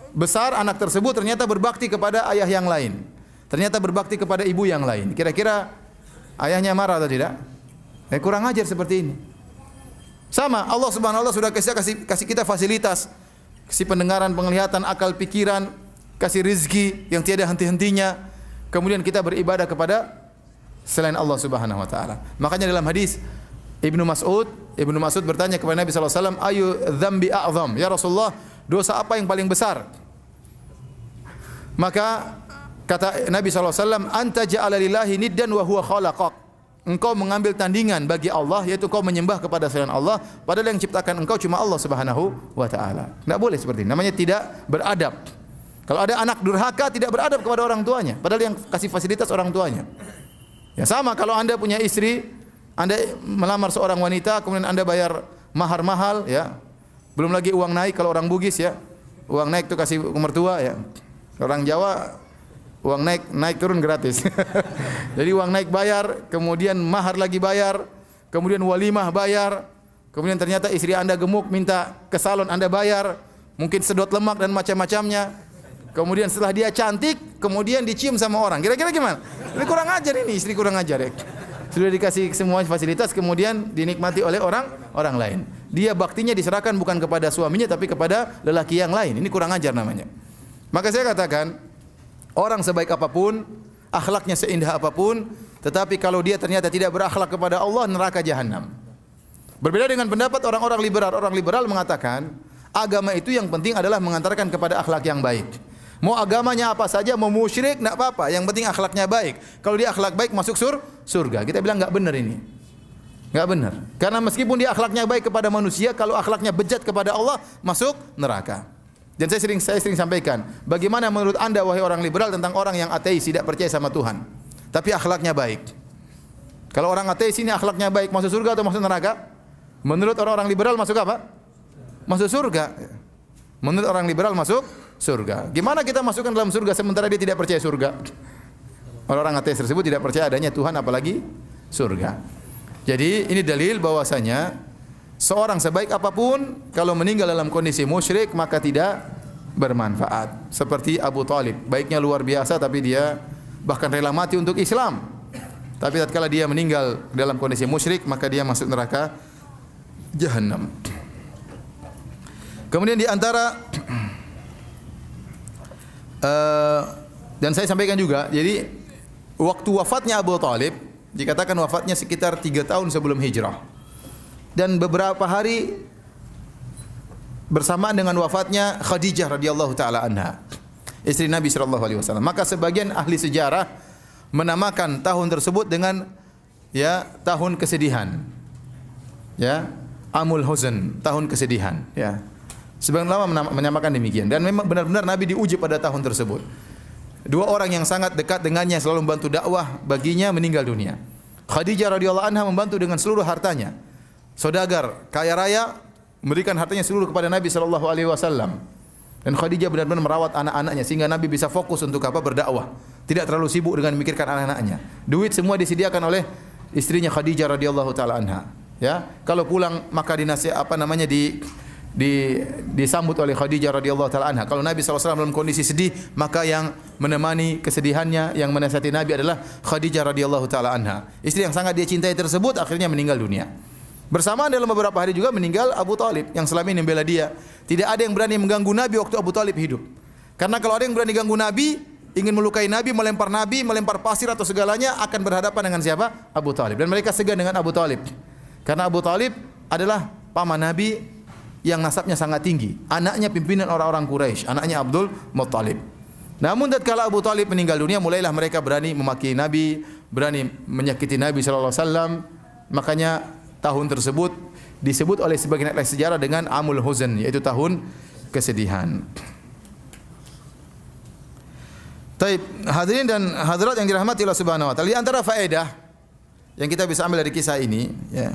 besar, anak tersebut ternyata berbakti kepada ayah yang lain. Ternyata berbakti kepada ibu yang lain. Kira-kira ayahnya marah atau tidak? Kurang ajar seperti ini. Sama, Allah Subhanahu wa taala sudah kasih kita fasilitas, kasih pendengaran, penglihatan, akal, pikiran, kasih rezeki yang tiada henti-hentinya. Kemudian kita beribadah kepada selain Allah Subhanahu wa taala. Makanya dalam hadis Ibnu Mas'ud bertanya kepada Nabi sallallahu alaihi wasallam, "Ayu dzambi a'zam?" Ya Rasulullah, dosa apa yang paling besar? Maka Kata Nabi SAW, anta ja'ala lillahi niddan wa huwa khalaqak. Engkau mengambil tandingan bagi Allah, yaitu kau menyembah kepada selain Allah, padahal yang ciptakan engkau cuma Allah Subhanahu wa taala. Enggak boleh seperti ini. Namanya tidak beradab. Kalau ada anak durhaka tidak beradab kepada orang tuanya, padahal yang kasih fasilitas orang tuanya. Ya sama kalau Anda punya istri, Anda melamar seorang wanita, kemudian Anda bayar mahar mahal, ya. Belum lagi uang naik kalau orang Bugis, ya. Uang naik itu kasih mertua, ya. Orang Jawa uang naik turun gratis. Jadi uang naik bayar, kemudian mahar lagi bayar, kemudian walimah bayar, kemudian ternyata istri Anda gemuk minta ke salon Anda bayar, mungkin sedot lemak dan macam-macamnya. Kemudian setelah dia cantik, kemudian dicium sama orang. Kira-kira gimana? Ini kurang ajar ini, istri kurang ajar, ya. Sudah dikasih semua fasilitas, kemudian dinikmati oleh orang lain. Dia baktinya diserahkan bukan kepada suaminya tapi kepada lelaki yang lain. Ini kurang ajar namanya. Maka saya katakan, orang sebaik apapun, akhlaknya seindah apapun, tetapi kalau dia ternyata tidak berakhlak kepada Allah, neraka jahanam. Berbeda dengan pendapat orang-orang liberal. Orang liberal mengatakan, agama itu yang penting adalah mengantarkan kepada akhlak yang baik. Mau agamanya apa saja, mau musyrik, enggak apa-apa. Yang penting akhlaknya baik. Kalau dia akhlak baik masuk surga. Kita bilang enggak benar ini. Enggak benar. Karena meskipun dia akhlaknya baik kepada manusia, kalau akhlaknya bejat kepada Allah, masuk neraka. Dan saya sering sampaikan, bagaimana menurut Anda wahai orang liberal tentang orang yang ateis, tidak percaya sama Tuhan, tapi akhlaknya baik? Kalau orang ateis ini akhlaknya baik, masuk surga atau masuk neraka? Menurut orang-orang liberal masuk apa? Masuk surga. Menurut orang liberal masuk surga. Gimana kita masukkan dalam surga sementara dia tidak percaya surga? Orang ateis tersebut tidak percaya adanya Tuhan apalagi surga. Jadi ini dalil bahwasanya seorang sebaik apapun kalau meninggal dalam kondisi musyrik maka tidak bermanfaat. Seperti Abu Talib, baiknya luar biasa tapi dia bahkan rela mati untuk Islam. Tapi tatkala dia meninggal dalam kondisi musyrik maka dia masuk neraka jahanam. Kemudian di antara dan saya sampaikan juga, jadi waktu wafatnya Abu Talib dikatakan wafatnya sekitar 3 tahun sebelum hijrah. Dan beberapa hari bersamaan dengan wafatnya Khadijah radhiyallahu taala anha, istri Nabi sallallahu alaihi wasallam. Maka sebagian ahli sejarah menamakan tahun tersebut dengan tahun kesedihan. Ya, Amul Huzn, tahun kesedihan, ya. Sebagian ulama menyamakan demikian, dan memang benar-benar Nabi diuji pada tahun tersebut. 2 orang yang sangat dekat dengannya selalu membantu dakwah baginya meninggal dunia. Khadijah radhiyallahu anha membantu dengan seluruh hartanya. Saudagar, kaya raya, memberikan hartanya seluruh kepada Nabi sallallahu alaihi wasallam. Dan Khadijah benar-benar merawat anak-anaknya sehingga Nabi bisa fokus untuk berdakwah. Tidak terlalu sibuk dengan memikirkan anak-anaknya. Duit semua disediakan oleh istrinya Khadijah radhiyallahu taala anha. Ya, kalau pulang maka disambut oleh Khadijah radhiyallahu taala anha. Kalau Nabi SAW dalam kondisi sedih, maka yang menemani kesedihannya, yang menasihati Nabi adalah Khadijah radhiyallahu taala anha. Istri yang sangat dia cintai tersebut akhirnya meninggal dunia. Bersamaan dalam beberapa hari juga meninggal Abu Talib yang selama ini membela dia. Tidak ada yang berani mengganggu Nabi waktu Abu Talib hidup. Karena kalau ada yang berani ganggu Nabi, ingin melukai Nabi, melempar pasir atau segalanya, akan berhadapan dengan siapa? Abu Talib. Dan mereka segan dengan Abu Talib. Karena Abu Talib adalah paman Nabi yang nasabnya sangat tinggi. Anaknya pimpinan orang-orang Quraisy, anaknya Abdul Muttalib. Namun tatkala Abu Talib meninggal dunia, mulailah mereka berani memaki Nabi, berani menyakiti Nabi sallallahu alaihi wasallam. Makanya tahun tersebut disebut oleh sebagian ahli sejarah dengan Amul Huzn, yaitu tahun kesedihan. Taib, hadirin dan hadirat yang dirahmati Allah Subhanahu wa taala, di antara faedah yang kita bisa ambil dari kisah ini, ya,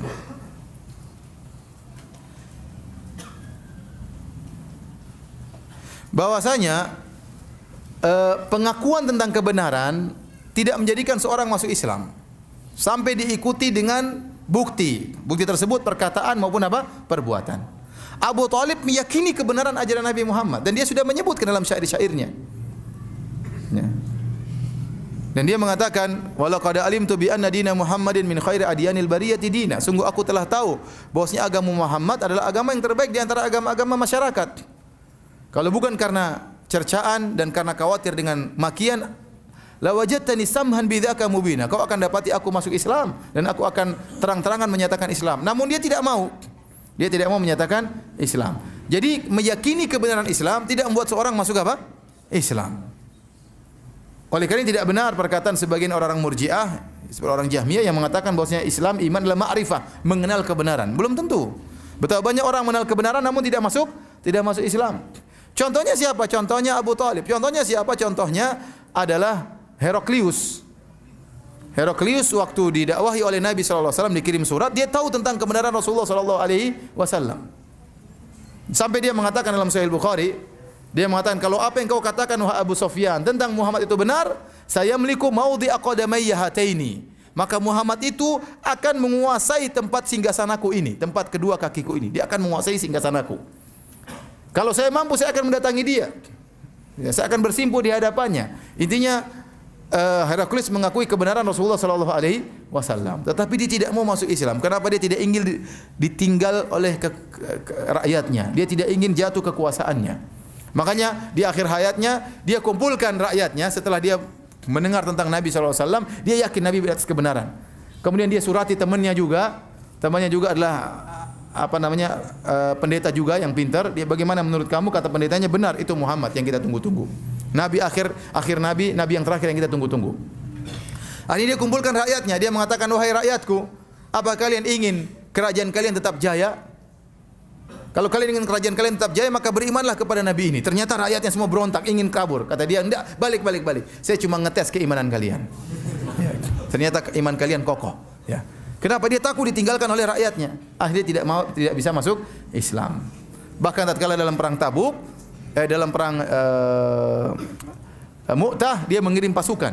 bahwasanya pengakuan tentang kebenaran tidak menjadikan seorang masuk Islam sampai diikuti dengan bukti tersebut perkataan maupun perbuatan. Abu Talib meyakini kebenaran ajaran Nabi Muhammad dan dia sudah menyebutkan dalam syair-syairnya. Ya. Dan dia mengatakan, walau qad alimtu bi anna dina Muhammadin min khairi adyanil bariyati dina. Sungguh aku telah tahu bahwasanya agama Muhammad adalah agama yang terbaik di antara agama-agama masyarakat. Kalau bukan karena cercaan dan karena khawatir dengan makian, la wajadtani samhan bidzaka mubina. Kau akan dapati aku masuk Islam dan aku akan terang-terangan menyatakan Islam. Namun dia tidak mau. Dia tidak mau menyatakan Islam. Jadi meyakini kebenaran Islam tidak membuat seorang masuk Islam. Oleh karena tidak benar perkataan sebagian orang Murji'ah, seperti orang Jahmiyah yang mengatakan bahwasanya Islam iman adalah ma'rifah, mengenal kebenaran. Belum tentu. Betapa banyak orang mengenal kebenaran namun tidak masuk Islam. Contohnya siapa? Contohnya Abu Thalib. Contohnya siapa? Contohnya adalah Heraklius. Heraklius waktu didakwahi oleh Nabi sallallahu alaihi wasallam, dikirim surat, dia tahu tentang kebenaran Rasulullah sallallahu alaihi wasallam. Sampai dia mengatakan dalam Sahih Bukhari, dia mengatakan, kalau apa yang kau katakan wahai Abu Sufyan tentang Muhammad itu benar, saya memiliki maudhi'a qadamayya hataini. Maka Muhammad itu akan menguasai tempat singgasanaku ini, tempat kedua kakiku ini. Dia akan menguasai singgasanaku. Kalau saya mampu, saya akan mendatangi dia. Ya, saya akan bersimpuh di hadapannya. Intinya Heraklius mengakui kebenaran Rasulullah sallallahu alaihi wasallam, tetapi dia tidak mau masuk Islam. Kenapa? Dia tidak ingin ditinggal oleh rakyatnya. Dia tidak ingin jatuh kekuasaannya. Makanya di akhir hayatnya dia kumpulkan rakyatnya setelah dia mendengar tentang Nabi sallallahu alaihi wasallam, dia yakin Nabi di atas kebenaran. Kemudian dia surati temannya juga adalah pendeta juga yang pintar. Dia, bagaimana menurut kamu? Kata pendetanya, benar, itu Muhammad yang kita tunggu-tunggu. Nabi akhir nabi yang terakhir yang kita tunggu-tunggu. Ini dia kumpulkan rakyatnya, dia mengatakan, wahai rakyatku, apa kalian ingin kerajaan kalian tetap jaya? Kalau kalian ingin kerajaan kalian tetap jaya, maka berimanlah kepada Nabi ini. Ternyata rakyatnya semua berontak, ingin kabur. Kata dia, enggak, balik. Saya cuma ngetes keimanan kalian. Ya. Ternyata iman kalian kokoh. Ya. Kenapa? Dia takut ditinggalkan oleh rakyatnya. Akhirnya tidak bisa masuk Islam. Bahkan tatkala dalam perang Tabuk, dalam perang Mu'tah, dia mengirim pasukan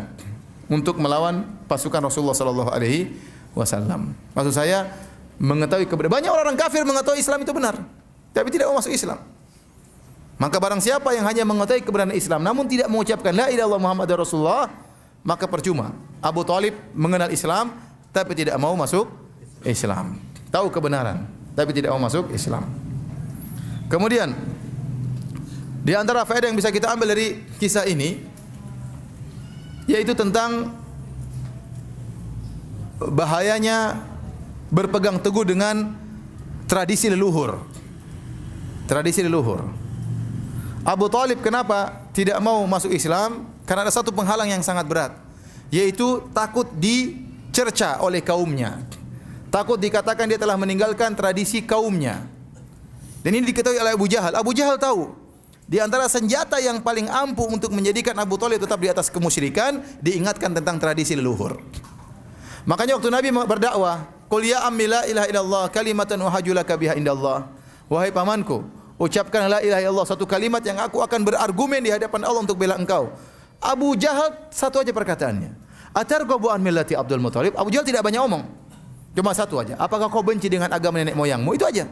untuk melawan pasukan Rasulullah sallallahu alaihi wasallam. Maksud saya, mengetahui kebenaran. Banyak orang kafir mengetahui Islam itu benar, tapi tidak mau masuk Islam. Maka barang siapa yang hanya mengetahui kebenaran Islam namun tidak mengucapkan la ilaha illallah Muhammadur Rasulullah, maka percuma. Abu Thalib mengenal Islam tapi tidak mau masuk Islam. Tahu kebenaran tapi tidak mau masuk Islam. Kemudian di antara faedah yang bisa kita ambil dari kisah ini, yaitu tentang bahayanya berpegang teguh dengan tradisi leluhur. Tradisi leluhur. Abu Thalib kenapa tidak mau masuk Islam? Karena ada satu penghalang yang sangat berat, yaitu takut dicerca oleh kaumnya. Takut dikatakan dia telah meninggalkan tradisi kaumnya. Dan ini diketahui oleh Abu Jahal. Abu Jahal tahu di antara senjata yang paling ampuh untuk menjadikan Abu Thalib tetap di atas kemusyrikan, diingatkan tentang tradisi leluhur. Makanya waktu Nabi berdakwah, qul ya ammi la ilaha illallah kalimatan uhajjulaka biha indallah. Wahai pamanku, ucapkan la ilaha illallah, satu kalimat yang aku akan berargumen di hadapan Allah untuk bela engkau. Abu Jahal satu aja perkataannya, atarghabu an millati Abdul Muthalib. Abu Jahal tidak banyak omong, cuma satu aja, apakah kau benci dengan agama nenek moyangmu? Itu aja.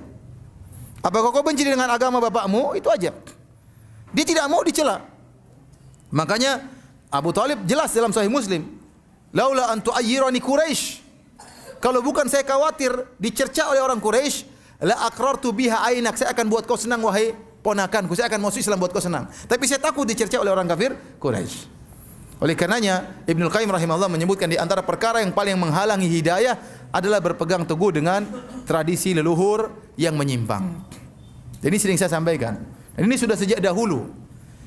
Apakah kau benci dengan agama bapakmu? Itu aja. Dia tidak mau dicela. Makanya Abu Thalib jelas dalam Sahih Muslim, laula an tu'ayyirani Quraisy, kalau bukan saya khawatir dicerca oleh orang Quraisy, la aqrartu biha ainak, saya akan buat kau senang wahai ponakanku, saya akan masuk Islam buat kau senang. Tapi saya takut dicerca oleh orang kafir Quraisy. Oleh karenanya Ibnu Qayyim rahimahullah menyebutkan di antara perkara yang paling menghalangi hidayah adalah berpegang teguh dengan tradisi leluhur yang menyimpang. Jadi sering saya sampaikan. Dan ini sudah sejak dahulu.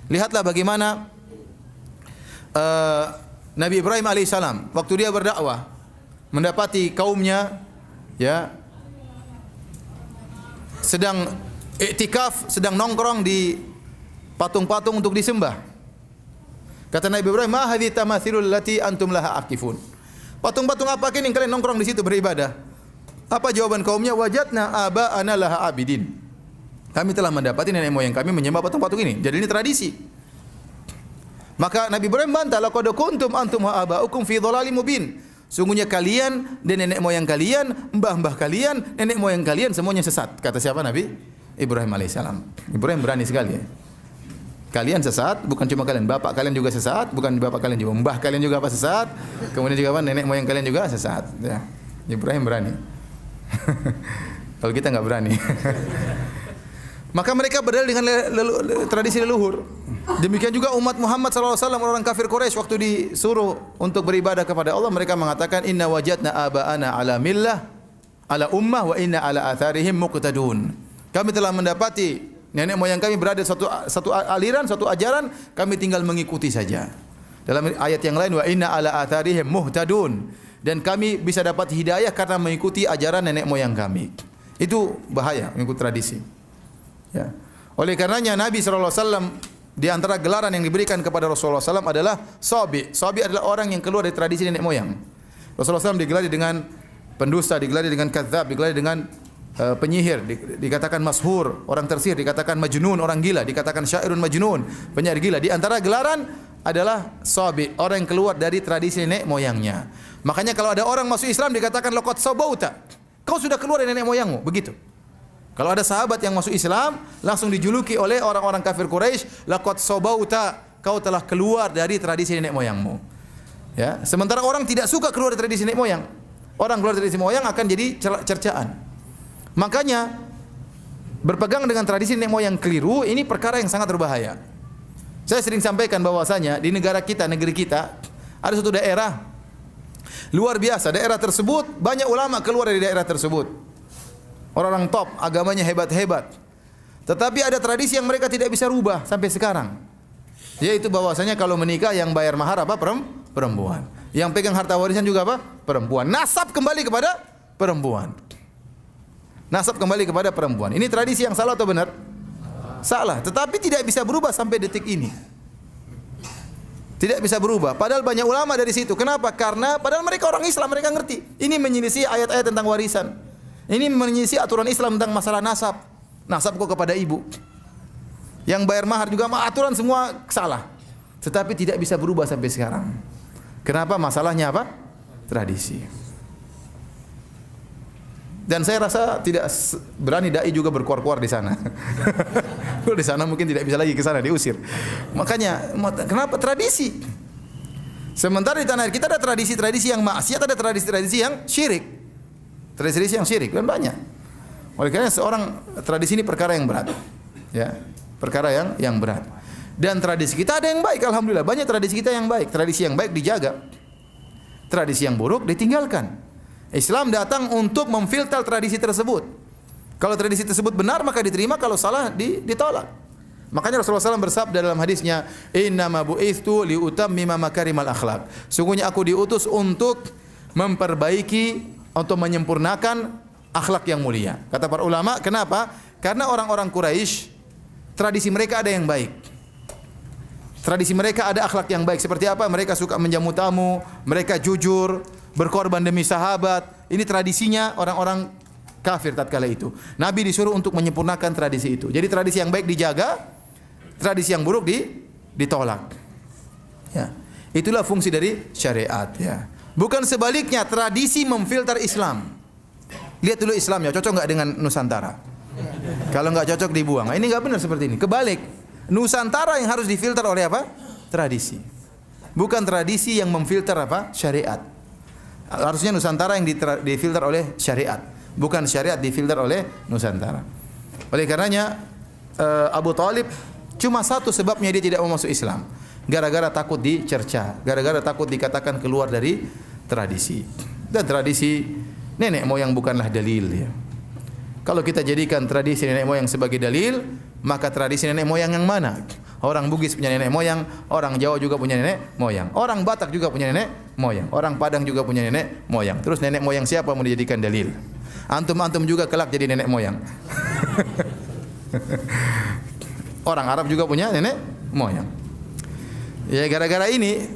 Lihatlah bagaimana Nabi Ibrahim alaihissalam waktu dia berdakwah mendapati kaumnya sedang iktikaf, sedang nongkrong di patung-patung untuk disembah. Kata Nabi Ibrahim, "Ma hadhihi tamathilul lati antum laha akifun." Patung-patung apa ini yang kalian nongkrong di situ beribadah? Apa jawaban kaumnya? Wajadna aba'ana laha abidin. Kami telah mendapati nenek moyang kami menyembah patung-patung ini. Jadi ini tradisi. Maka Nabi Ibrahim bantah, laqad kuntum antum wa aba'ukum fi dhalalim mubin. Sungguhnya kalian dan nenek moyang kalian, mbah-mbah kalian, nenek moyang kalian semuanya sesat. Kata siapa? Nabi Ibrahim alaihissalam. Ibrahim berani sekali ya. Kalian sesat, bukan cuma kalian, bapak kalian juga sesat, bukan bapak kalian juga, mbah kalian juga apa sesat, kemudian juga apa, nenek moyang kalian juga sesat. Ya. Ibrahim berani. Kalau kita nggak berani. Maka mereka berdalil dengan tradisi leluhur. Demikian juga umat Muhammad SAW, orang kafir Quraisy waktu disuruh untuk beribadah kepada Allah, mereka mengatakan inna wajadna aba'ana ala millah ala ummah wa inna ala atharihim muqtadun. Kami telah mendapati nenek moyang kami berada satu aliran, satu ajaran, kami tinggal mengikuti saja. Dalam ayat yang lain, wa inna ala atharihim muhtadun, dan kami bisa dapat hidayah karena mengikuti ajaran nenek moyang kami. Itu bahaya mengikuti tradisi. Ya. Oleh karenanya Nabi SAW di antara gelaran yang diberikan kepada Rasulullah SAW adalah Sabi. Sabi adalah orang yang keluar dari tradisi nenek moyang. Rasulullah SAW digelari dengan pendusta, digelari dengan kadzab, digelari dengan penyihir, dikatakan mashur, orang tersihir, dikatakan majnun, orang gila, dikatakan syairun majnun, penyair gila. Di antara gelaran adalah Sabi, orang yang keluar dari tradisi nenek moyangnya. Makanya kalau ada orang masuk Islam dikatakan laqad sabauta, kau sudah keluar dari nenek moyangmu, begitu. Kalau ada sahabat yang masuk Islam, langsung dijuluki oleh orang-orang kafir Quraisy, laqad sabauta, kau telah keluar dari tradisi nenek moyangmu. Ya, sementara orang tidak suka keluar dari tradisi nenek moyang. Orang keluar dari tradisi moyang akan jadi cercaan. Makanya berpegang dengan tradisi nenek moyang keliru ini perkara yang sangat berbahaya. Saya sering sampaikan bahwasanya di negara kita, negeri kita, ada suatu daerah luar biasa. Daerah tersebut banyak ulama keluar dari daerah tersebut. Orang-orang top, agamanya hebat-hebat. Tetapi ada tradisi yang mereka tidak bisa rubah sampai sekarang. Yaitu bahwasanya kalau menikah yang bayar mahar apa? Perempuan. Yang pegang harta warisan juga apa? Perempuan. Nasab kembali kepada perempuan. Nasab kembali kepada perempuan. Ini tradisi yang salah atau benar? Salah. Tetapi tidak bisa berubah sampai detik ini. Tidak bisa berubah. Padahal banyak ulama dari situ. Kenapa? Karena padahal mereka orang Islam, mereka ngerti. Ini menyelisih ayat-ayat tentang warisan. Ini menyisi aturan Islam tentang masalah nasab. Nasab kok kepada ibu. Yang bayar mahar juga aturan semua salah. Tetapi tidak bisa berubah sampai sekarang. Kenapa? Masalahnya apa? Tradisi. Dan saya rasa tidak berani dai juga berkuar-kuar di sana. Kalau di sana mungkin tidak bisa lagi ke sana, diusir. Makanya kenapa tradisi? Sementara di tanah air kita ada tradisi-tradisi yang maksiat, ada tradisi-tradisi yang syirik. Tradisi yang syirik dan banyak. Oleh karena seorang tradisi ini perkara yang berat. Ya, perkara yang berat. Dan tradisi kita ada yang baik, alhamdulillah. Banyak tradisi kita yang baik. Tradisi yang baik dijaga. Tradisi yang buruk ditinggalkan. Islam datang untuk memfilter tradisi tersebut. Kalau tradisi tersebut benar maka diterima, kalau salah ditolak. Makanya Rasulullah SAW bersabda dalam hadisnya, "Innama bu'itsu liutammima makarimal akhlak." Sungguhnya aku diutus untuk memperbaiki, untuk menyempurnakan akhlak yang mulia. Kata para ulama, kenapa? Karena orang-orang Quraisy tradisi mereka ada yang baik. Tradisi mereka ada akhlak yang baik. Seperti apa? Mereka suka menjamu tamu, mereka jujur, berkorban demi sahabat. Ini tradisinya orang-orang kafir tatkala itu. Nabi disuruh untuk menyempurnakan tradisi itu. Jadi tradisi yang baik dijaga, tradisi yang buruk ditolak. Ya. Itulah fungsi dari syariat, ya. Bukan sebaliknya, tradisi memfilter Islam. Lihat dulu Islamnya cocok nggak dengan Nusantara. Kalau nggak cocok dibuang. Nah, ini nggak benar seperti ini. Kebalik, Nusantara yang harus difilter oleh apa? Tradisi. Bukan tradisi yang memfilter apa? Syariat. Harusnya Nusantara yang difilter oleh syariat, bukan syariat difilter oleh Nusantara. Oleh karenanya Abu Thalib cuma satu sebabnya dia tidak mau masuk Islam. Gara-gara takut dicerca, gara-gara takut dikatakan keluar dari tradisi. Dan tradisi nenek moyang bukanlah dalil, ya. Kalau kita jadikan tradisi nenek moyang sebagai dalil, maka tradisi nenek moyang yang mana? Orang Bugis punya nenek moyang, orang Jawa juga punya nenek moyang, orang Batak juga punya nenek moyang, orang Padang juga punya nenek moyang. Terus nenek moyang siapa mau dijadikan dalil? Antum-antum juga kelak jadi nenek moyang. Orang Arab juga punya nenek moyang. Ya, gara-gara ini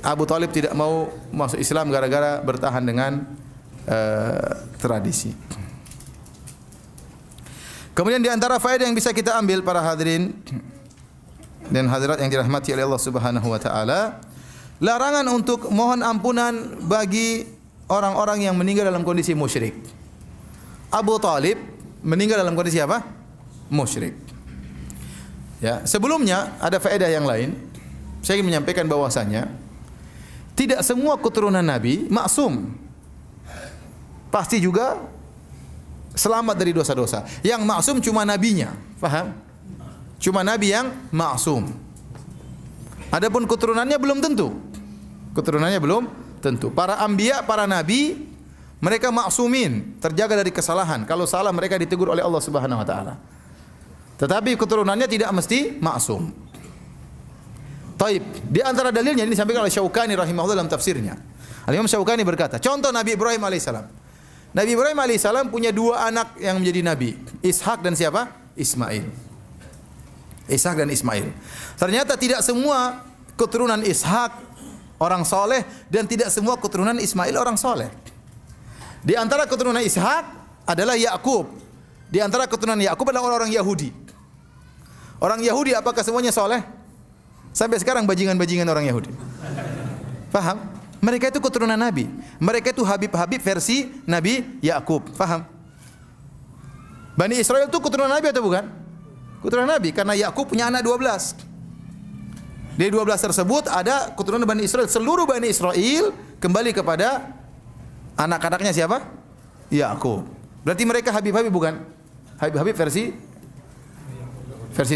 Abu Thalib tidak mau masuk Islam gara-gara bertahan dengan tradisi. Kemudian di antara faedah yang bisa kita ambil para hadirin dan hadirat yang dirahmati oleh Allah Subhanahu wa taala, larangan untuk mohon ampunan bagi orang-orang yang meninggal dalam kondisi musyrik. Abu Thalib meninggal dalam kondisi apa? Musyrik. Ya, sebelumnya ada faedah yang lain. Saya ingin menyampaikan bahwasanya tidak semua keturunan Nabi maksum. Pasti juga selamat dari dosa-dosa. Yang maksum cuma nabinya, paham? Cuma nabi yang maksum. Adapun keturunannya belum tentu. Keturunannya belum tentu. Para anbiya, para nabi, mereka maksumin, terjaga dari kesalahan. Kalau salah mereka ditegur oleh Allah Subhanahu wa taala. Tetapi keturunannya tidak mesti maksum. Taib. Di antara dalilnya ini disampaikan oleh Syaukani rahimahullah dalam tafsirnya. Al-Imam Syaukani berkata, contoh Nabi Ibrahim alaihissalam. Nabi Ibrahim alaihissalam punya dua anak yang menjadi nabi, Ishak dan siapa? Ismail. Ishak dan Ismail. Ternyata tidak semua keturunan Ishak orang soleh dan tidak semua keturunan Ismail orang soleh. Di antara keturunan Ishak adalah Yakub. Di antara keturunan Yakub adalah orang-orang Yahudi. Orang Yahudi apakah semuanya soleh? Sampai sekarang bajingan-bajingan orang Yahudi. Paham? Mereka itu keturunan Nabi. Mereka itu Habib-Habib versi Nabi Yakub. Paham? Bani Israel itu keturunan Nabi atau bukan? Keturunan Nabi. Karena Yakub punya anak 12. Dari 12 tersebut ada keturunan Bani Israel. Seluruh Bani Israel kembali kepada anak-anaknya siapa? Yakub. Berarti mereka Habib-Habib bukan? Habib-Habib versi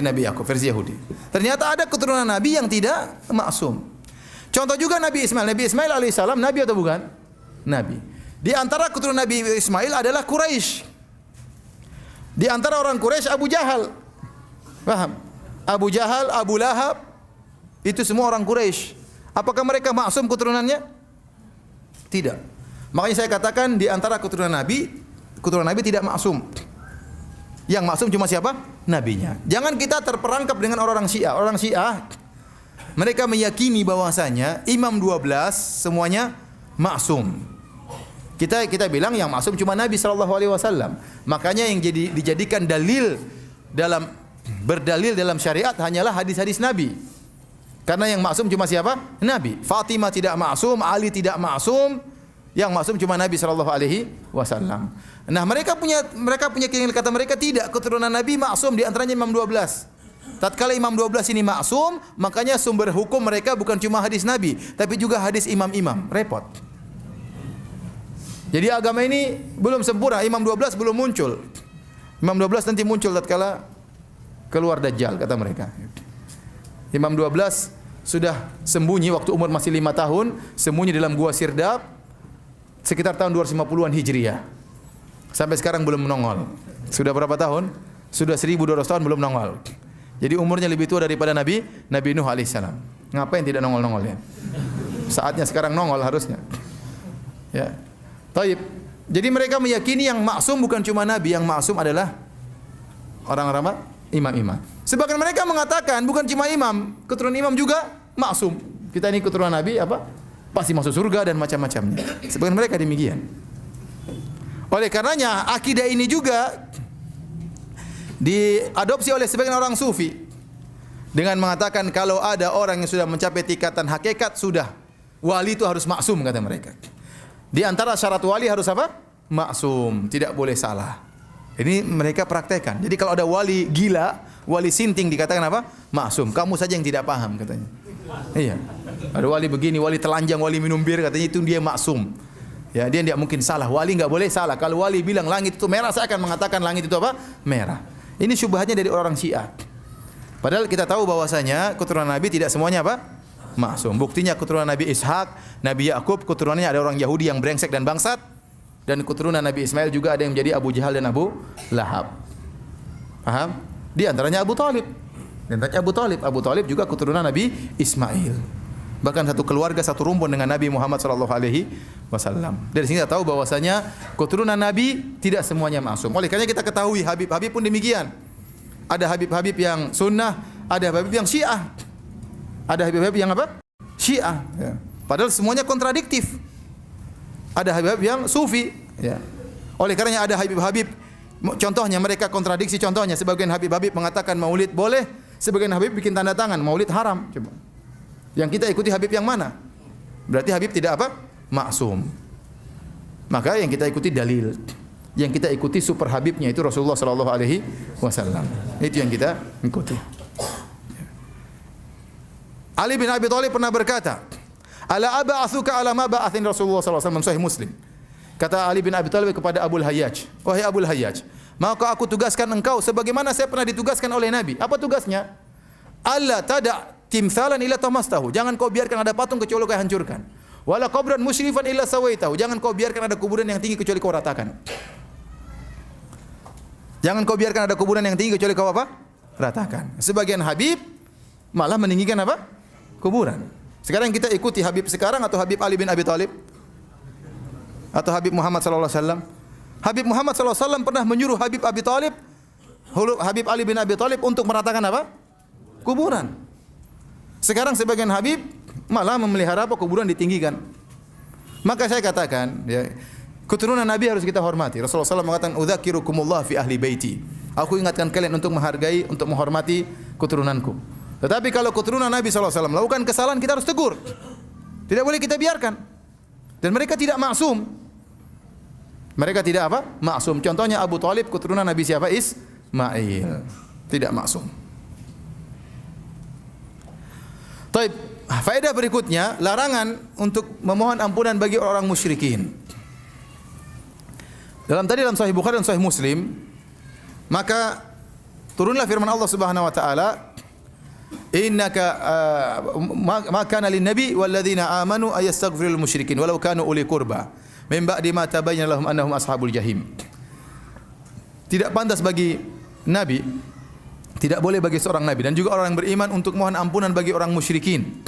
Nabi Yakub, versi Yahudi. Ternyata ada keturunan Nabi yang tidak maksum. Contoh juga Nabi Ismail. Nabi Ismail alaihissalam Nabi atau bukan? Nabi. Di antara keturunan Nabi Ismail adalah Quraisy. Di antara orang Quraisy Abu Jahal. Paham? Abu Jahal, Abu Lahab, itu semua orang Quraisy. Apakah mereka maksum keturunannya? Tidak. Makanya saya katakan di antara keturunan Nabi tidak maksum. Yang maksum cuma siapa? Nabinya. Jangan kita terperangkap dengan orang Syiah. Orang Syiah mereka meyakini bahwasanya imam 12 semuanya maksum. Kita bilang yang maksum cuma Nabi SAW. Makanya yang dijadikan dalil berdalil dalam syariat hanyalah hadis-hadis Nabi. Karena yang maksum cuma siapa? Nabi. Fatimah tidak maksum, Ali tidak maksum. Yang maksum cuma Nabi SAW. Nah, mereka punya keyakinan, kata mereka tidak, keturunan Nabi maksum, di antaranya imam 12. Tatkala imam 12 ini maksum, makanya sumber hukum mereka bukan cuma hadis Nabi, tapi juga hadis imam-imam. Repot. Jadi agama ini belum sempurna, imam 12 belum muncul. Imam 12 nanti muncul tatkala keluar Dajjal, kata mereka. Imam 12 sudah sembunyi waktu umur masih 5 tahun, sembunyi dalam gua Sirdab sekitar tahun 250-an Hijriah. Sampai sekarang belum nongol. Sudah berapa tahun? Sudah 1200 tahun belum nongol. Jadi umurnya lebih tua daripada Nabi Nuh alaihissalam. Ngapain tidak nongol-nongol ya? Saatnya sekarang nongol harusnya. Ya. Taib. Jadi mereka meyakini yang maksum bukan cuma Nabi, yang maksum adalah orang-orang imam-imam. Sebagian mereka mengatakan bukan cuma imam, keturunan imam juga maksum. Kita ini keturunan Nabi apa? Pasti masuk surga dan macam-macamnya. Sebagian mereka demikian. Oleh karenanya akidah ini juga diadopsi oleh sebagian orang sufi dengan mengatakan kalau ada orang yang sudah mencapai tingkatan hakikat sudah wali itu harus maksum, kata mereka. Di antara syarat wali harus apa? Maksum, tidak boleh salah. Ini mereka praktekkan. Jadi kalau ada wali gila, wali sinting dikatakan apa? Maksum. Kamu saja yang tidak paham, katanya. Iya. Ada wali begini, wali telanjang, wali minum bir, katanya itu dia maksum. Ya, dia tidak mungkin salah. Wali enggak boleh salah. Kalau wali bilang langit itu merah, saya akan mengatakan langit itu apa? Merah. Ini syubhatnya dari orang Syiah. Padahal kita tahu bahwasanya keturunan Nabi tidak semuanya apa? Maksum. Buktinya keturunan Nabi Ishak, Nabi Yakub, keturunannya ada orang Yahudi yang brengsek dan bangsat, dan keturunan Nabi Ismail juga ada yang menjadi Abu Jahal dan Abu Lahab. Paham? Di antaranya Abu Talib. Dan Abu Talib juga keturunan Nabi Ismail. Bahkan satu keluarga, satu rumpun dengan Nabi Muhammad SAW. Dari sini kita tahu bahwasanya keturunan Nabi tidak semuanya maksum. Oleh karena kita ketahui Habib-Habib pun demikian. Ada Habib-Habib yang sunnah, ada Habib yang Syiah. Ada Habib-Habib yang apa? Syiah. Ya. Padahal semuanya kontradiktif. Ada Habib-Habib yang sufi. Ya. Oleh karenanya ada Habib-Habib, contohnya mereka kontradiksi. Contohnya sebagian Habib-Habib mengatakan maulid boleh, sebagian Habib bikin tanda tangan maulid haram. Coba. Yang kita ikuti Habib yang mana? Berarti Habib tidak apa? Maksum. Maka yang kita ikuti dalil. Yang kita ikuti super Habibnya itu Rasulullah SAW. Itu yang kita ikuti. Ali bin Abi Thalib pernah berkata, "Ala aba'atsuka ala ma ba'athin Rasulullah SAW." Sahih Muslim. Kata Ali bin Abi Thalib kepada Abul Hayyaj, "Wahai Abul Hayyaj, maka aku tugaskan engkau sebagaimana saya pernah ditugaskan oleh Nabi." Apa tugasnya? "Alla tada' timthalan illa tamastahu." Jangan kau biarkan ada patung kecuali kau hancurkan. "Wala qabran musyrifan illa sawaitahu." Jangan kau biarkan ada kuburan yang tinggi kecuali kau ratakan. Jangan kau biarkan ada kuburan yang tinggi kecuali kau apa? Ratakan. Sebagian Habib malah meninggikan apa? kuburan. Sekarang kita ikuti Habib sekarang atau Habib Ali bin Abi Thalib? Atau Habib Muhammad sallallahu alaihi wasallam? Habib Muhammad sallallahu alaihi wasallam pernah menyuruh Habib Abi Thalib, Habib Ali bin Abi Thalib untuk meratakan apa? Kuburan. Sekarang sebagian Habib malah memelihara apa? Kuburan ditinggikan. Maka saya katakan, ya, keturunan Nabi harus kita hormati. Rasulullah SAW mengatakan, "Udzakirukumullah fi ahli baiti." Aku ingatkan kalian untuk menghargai, untuk menghormati keturunanku. Tetapi kalau keturunan Nabi SAW melakukan kesalahan, kita harus tegur. Tidak boleh kita biarkan. Dan mereka tidak maksum. Mereka tidak apa? Maksum. Contohnya Abu Thalib, keturunan Nabi siapa? Ismail. Tidak maksum. Taib. Faedah berikutnya, larangan untuk memohon ampunan bagi orang musyrikin. Dalam Sahih Bukhari dan Sahih Muslim, maka turunlah firman Allah Subhanahu wa taala, "Innaka ma kana lin-nabi wal ladzina amanu ayastaghfirul musyrikin walau kanu uli qurba min ba'di ma tabayyana lahum annahum ashabul jahim." Tidak pantas bagi nabi, tidak boleh bagi seorang nabi dan juga orang yang beriman untuk mohon ampunan bagi orang musyrikin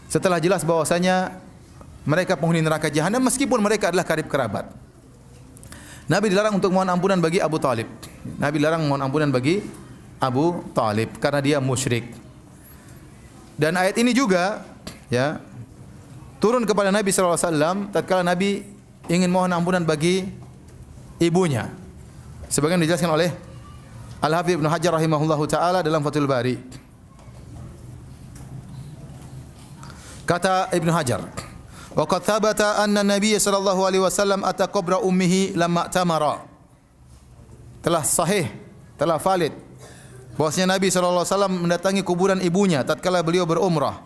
setelah jelas bahwasanya mereka penghuni neraka jahanam meskipun mereka adalah karib kerabat. Nabi dilarang untuk mohon ampunan bagi Abu Thalib. Nabi dilarang mohon ampunan bagi Abu Thalib karena dia musyrik. Dan ayat ini juga ya turun kepada Nabi sallallahu alaihi wasallam tatkala Nabi ingin mohon ampunan bagi ibunya. Sebagian dijelaskan oleh Al-Hafidz Ibnu Hajar rahimahullahu taala dalam Fathul Bari. Kata Ibnu Hajar, wa qad thabata anna Nabiy sallallahu alaihi wasallam ata qabra ummihi lamma tamara. Telah sahih, telah valid bahwasanya Nabi sallallahu alaihi wasallam mendatangi kuburan ibunya tatkala beliau berumrah.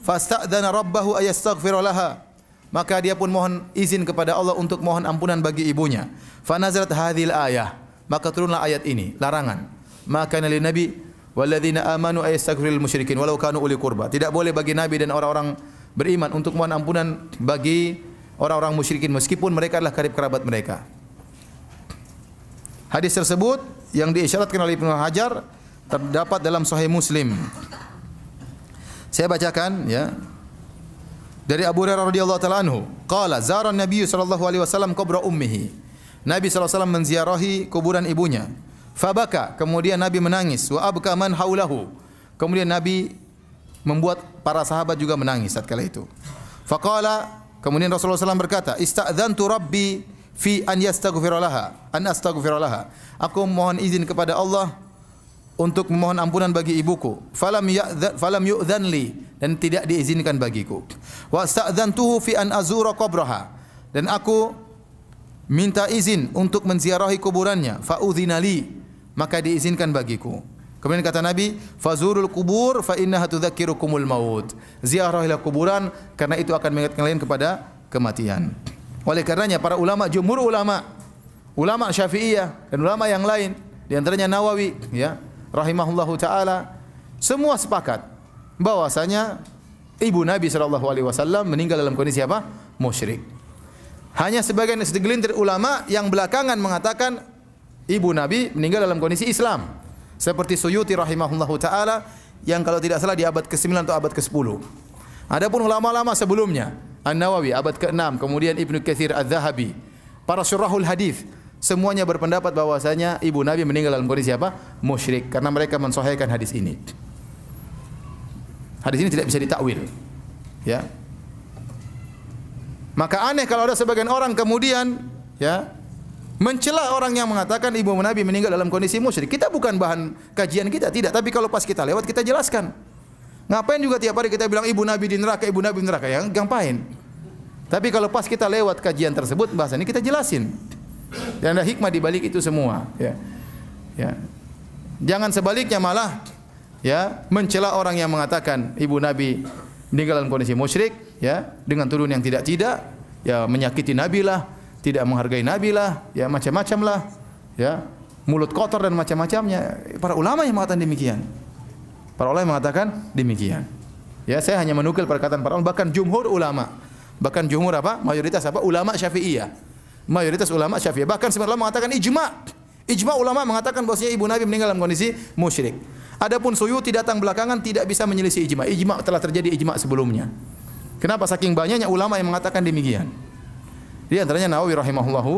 Fasta'dzana rabbahu ayastaghfir laha. Maka dia pun mohon izin kepada Allah untuk mohon ampunan bagi ibunya. Fa nazalat hadhil ayah. Maka turunlah ayat ini, larangan. Maka lin nabi walladzina amanu ayastaghfirul musyrikin walau kanu uli qurba. Tidak boleh bagi nabi dan orang-orang beriman untuk mohon ampunan bagi orang-orang musyrikin meskipun mereka adalah karib kerabat mereka. Hadis tersebut yang diisyaratkan oleh Ibnu Hajar terdapat dalam Sahih Muslim. Saya bacakan ya. Dari Abu Hurairah radhiyallahu taala anhu, qala zara an-nabiy sallallahu alaihi wasallam qabra ummihi. Nabi sallallahu alaihi wasallam menziarahi kuburan ibunya. Fabaka, kemudian Nabi menangis, wa abka man haulahu. Kemudian Nabi membuat para sahabat juga menangis tatkala itu. Faqala, kemudian Rasulullah SAW berkata, "Ista'dzantu Rabbi fi an yastaghfira laha, an astaghfira laha." Aku mohon izin kepada Allah untuk memohon ampunan bagi ibuku. Falam yu'dzan li, dan tidak diizinkan bagiku. Wa sta'dzantuhu fi an azura qabraha, dan aku minta izin untuk menziarahi kuburannya. Fa'udzina li, maka diizinkan bagiku. Kemudian kata Nabi, "Fazurul kubur fa innaha tudzakirukumul maut." Ziarahilah kuburan karena itu akan mengingatkan kalian kepada kematian. Oleh karenanya para ulama, jumhur ulama, ulama Syafi'iyah dan ulama yang lain, di antaranya Nawawi ya, rahimahullahu taala, semua sepakat bahwasanya ibu Nabi sallallahu alaihi wasallam meninggal dalam kondisi apa? Musyrik. Hanya segelintir ulama yang belakangan mengatakan ibu Nabi meninggal dalam kondisi Islam. Seperti Suyuti rahimahullahu taala yang kalau tidak salah di abad ke-9 atau abad ke-10. Adapun ulama-ulama sebelumnya, An-Nawawi abad ke-6, kemudian Ibnu Katsir Az-Zahabi, para syurahul hadis, semuanya berpendapat bahwasanya ibu Nabi meninggal dalam kondisi apa? Musyrik, karena mereka mensahihkan hadis ini. Hadis ini tidak bisa ditakwil. Ya. Maka aneh kalau ada sebagian orang kemudian ya mencela orang yang mengatakan ibu Nabi meninggal dalam kondisi musyrik. Kita bukan bahan kajian kita, tidak. Tapi kalau pas kita lewat kita jelaskan. Ngapain juga tiap hari kita bilang ibu Nabi di neraka, ibu Nabi di neraka, ya ngapain? Tapi kalau pas kita lewat kajian tersebut bahasa ini kita jelasin. Dan ada hikmah di balik itu semua. Ya. Ya. Jangan sebaliknya malah ya mencela orang yang mengatakan ibu Nabi meninggal dalam kondisi musyrik, ya, dengan tuduhan yang tidak-tidak, ya menyakiti Nabi lah, tidak menghargai Nabi lah, ya macam-macam lah, ya, mulut kotor dan macam-macamnya. Para ulama yang mengatakan demikian. Para ulama yang mengatakan demikian. Ya, saya hanya menukil perkataan para ulama, bahkan jumhur ulama. Bahkan jumhur apa? Mayoritas apa? Ulama Syafi'iyah. Mayoritas ulama Syafi'iyah. Bahkan sebagian ulama mengatakan ijma'. Ijma ulama mengatakan bahwasanya ibu Nabi meninggal dalam kondisi musyrik. Adapun Suyuti datang belakangan tidak bisa menyelisih ijma. Ijma telah terjadi ijma sebelumnya. Kenapa? Saking banyaknya ulama yang mengatakan demikian. Di antaranya Nawawi rahimahullahu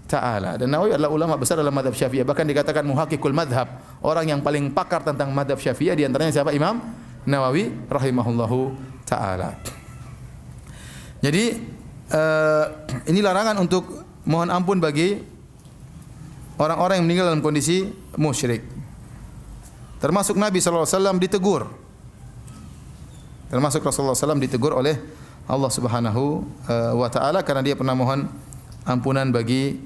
taala. Dan Nawawi adalah ulama besar dalam mazhab Syafi'iyah, bahkan dikatakan muhaqqiqul madhab, orang yang paling pakar tentang mazhab Syafi'iyah. Di antaranya siapa? Imam Nawawi rahimahullahu taala. Jadi ini larangan untuk mohon ampun bagi orang-orang yang meninggal dalam kondisi musyrik. Termasuk Nabi sallallahu alaihi wasallam ditegur. Termasuk Rasulullah SAW ditegur oleh Allah Subhanahu wa taala karena dia pernah mohon ampunan bagi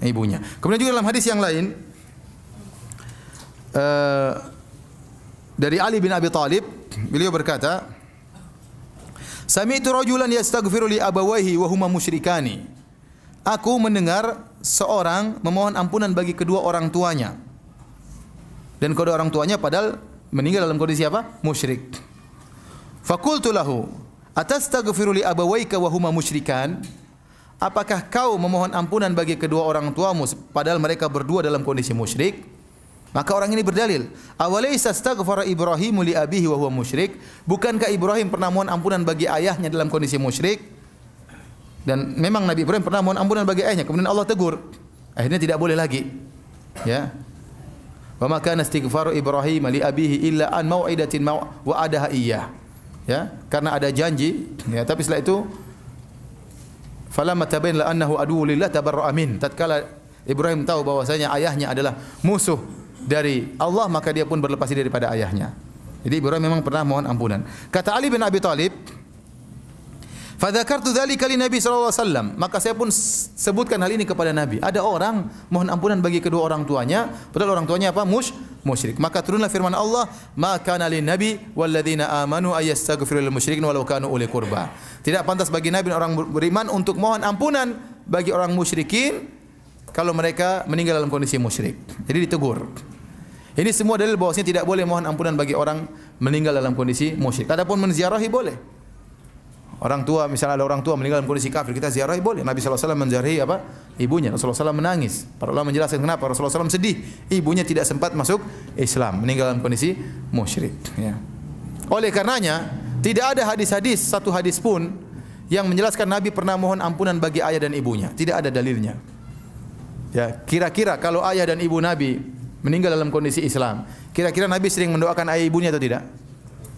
ibunya. Kemudian juga dalam hadis yang lain dari Ali bin Abi Thalib, beliau berkata, "Sami'tu rajulan yastaghfiru li abawayhi wa huma musyrikani." Aku mendengar seorang memohon ampunan bagi kedua orang tuanya. Dan kedua orang tuanya padahal meninggal dalam kondisi apa? Musyrik. Faqultu lahu, "Atastaghfiru li abawayka wa huma musyrikan?" Apakah kau memohon ampunan bagi kedua orang tuamu padahal mereka berdua dalam kondisi musyrik? Maka orang ini berdalil, "Awalaysa astaghfara Ibrahimu li abihi wa huwa musyrik?" Bukankah Ibrahim pernah mohon ampunan bagi ayahnya dalam kondisi musyrik? Dan memang Nabi Ibrahim pernah mohon ampunan bagi ayahnya, kemudian Allah tegur. Akhirnya tidak boleh lagi. Ya. Wa ma kana istighfaru Ibrahim li abihi illa an mau'idatin wa'adaha iyyah. Ya, karena ada janji, ya, tapi setelah itu falamma tabayyana annahu aduwwu lillah tabarra'a min. Tatkala Ibrahim tahu bahwasanya ayahnya adalah musuh dari Allah, maka dia pun berlepas diri daripada ayahnya. Jadi Ibrahim memang pernah mohon ampunan. Kata Ali bin Abi Thalib, "Fadzakartu dzalika li Nabi sallallahu alaihi wasallam." Maka saya pun sebutkan hal ini kepada Nabi. Ada orang mohon ampunan bagi kedua orang tuanya, padahal orang tuanya apa? Musyrik. Maka turunlah firman Allah, "Ma kana lin nabi wal ladzina amanu ayastaghfiru lil musyrikin walau kanu uli qurba." Tidak pantas bagi Nabi dan orang beriman untuk mohon ampunan bagi orang musyrikin kalau mereka meninggal dalam kondisi musyrik. Jadi ditegur. Ini semua dalil bahwasanya tidak boleh mohon ampunan bagi orang meninggal dalam kondisi musyrik. Adapun menziarahi boleh. Orang tua, misalnya ada orang tua meninggal dalam kondisi kafir, kita ziarahi boleh. Nabi sallallahu alaihi wasallam menziarahi apa? Ibunya. Rasulullah SAW menangis. Para ulama menjelaskan kenapa Rasulullah SAW sedih. Ibunya tidak sempat masuk Islam, meninggal dalam kondisi musyrik. Ya. Oleh karenanya, tidak ada hadis-hadis, satu hadis pun yang menjelaskan Nabi pernah mohon ampunan bagi ayah dan ibunya. Tidak ada dalilnya. Ya, kira-kira kalau ayah dan ibu Nabi meninggal dalam kondisi Islam, kira-kira Nabi sering mendoakan ayah ibunya atau tidak?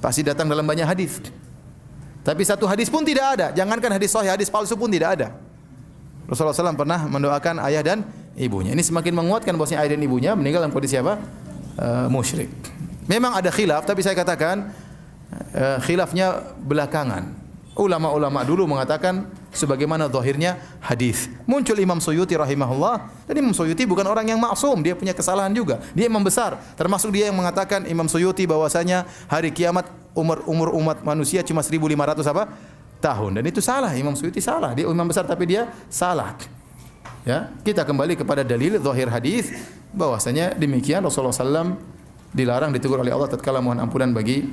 Pasti datang dalam banyak hadis. Tapi satu hadis pun tidak ada. Jangankan hadis sahih, hadis palsu pun tidak ada. Rasulullah SAW pernah mendoakan ayah dan ibunya. Ini semakin menguatkan bahwasanya ayah dan ibunya meninggal dalam kondisi apa? Musyrik. Memang ada khilaf, tapi saya katakan khilafnya belakangan. Ulama-ulama dulu mengatakan sebagaimana zahirnya hadis. Muncul Imam Suyuti rahimahullah. Dan Imam Suyuti bukan orang yang maksum, dia punya kesalahan juga. Dia imam besar. Termasuk dia yang mengatakan Imam Suyuti bahwasanya hari kiamat umur umat manusia cuma 1500 apa? Tahun. Dan itu salah, Imam Suyuti salah. Dia imam besar tapi dia salah. Ya, kita kembali kepada dalil zahir hadis bahwasanya demikian Rasulullah SAW dilarang, ditegur oleh Allah tatkala mohon ampunan bagi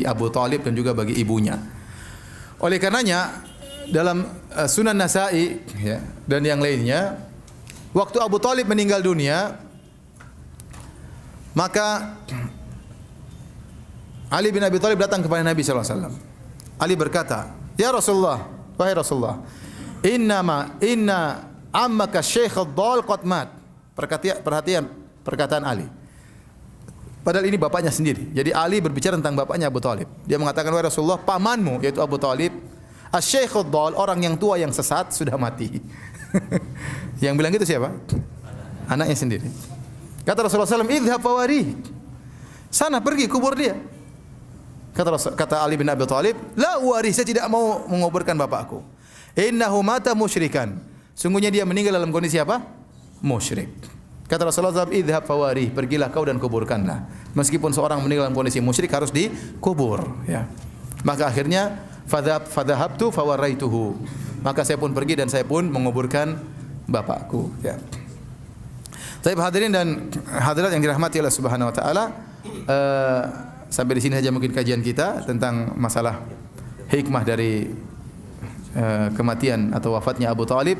Abu Thalib dan juga bagi ibunya. Oleh karenanya dalam Sunan Nasa'i, ya, dan yang lainnya, waktu Abu Thalib meninggal dunia, maka Ali bin Abi Thalib datang kepada Nabi sallallahu alaihi wasallam. Ali berkata, "Ya Rasulullah, wahai Rasulullah, inna ammaka Syekh ad-Dhal qad mat." Perhatian perkataan Ali. Padahal ini bapaknya sendiri. Jadi Ali berbicara tentang bapaknya Abu Thalib. Dia mengatakan, "Wahai Rasulullah, pamanmu yaitu Abu Thalib, Asy-Syekh ad-Dhal, orang yang tua yang sesat sudah mati." Yang bilang gitu siapa? Anaknya sendiri. Kata Rasulullah SAW, "Idhhab fawari." Sana pergi kubur dia. Kata Ali bin Abi Thalib, "La uwari, saya tidak mau menguburkan bapakku. Innahu mata musyrikan." Sungguhnya dia meninggal dalam kondisi apa? Musyrik. Kata Rasulullah SAW, "Idhhab fawari, pergilah kau dan kuburkanlah." Meskipun seorang meninggal dalam kondisi musyrik harus dikubur, ya. Maka akhirnya fadhahabtu fawaraituhu. Maka saya pun pergi dan saya pun menguburkan bapakku, ya. Baik hadirin dan hadirat yang dirahmati Allah Subhanahu wa taala, sampai di sini saja mungkin kajian kita tentang masalah hikmah dari kematian atau wafatnya Abu Thalib.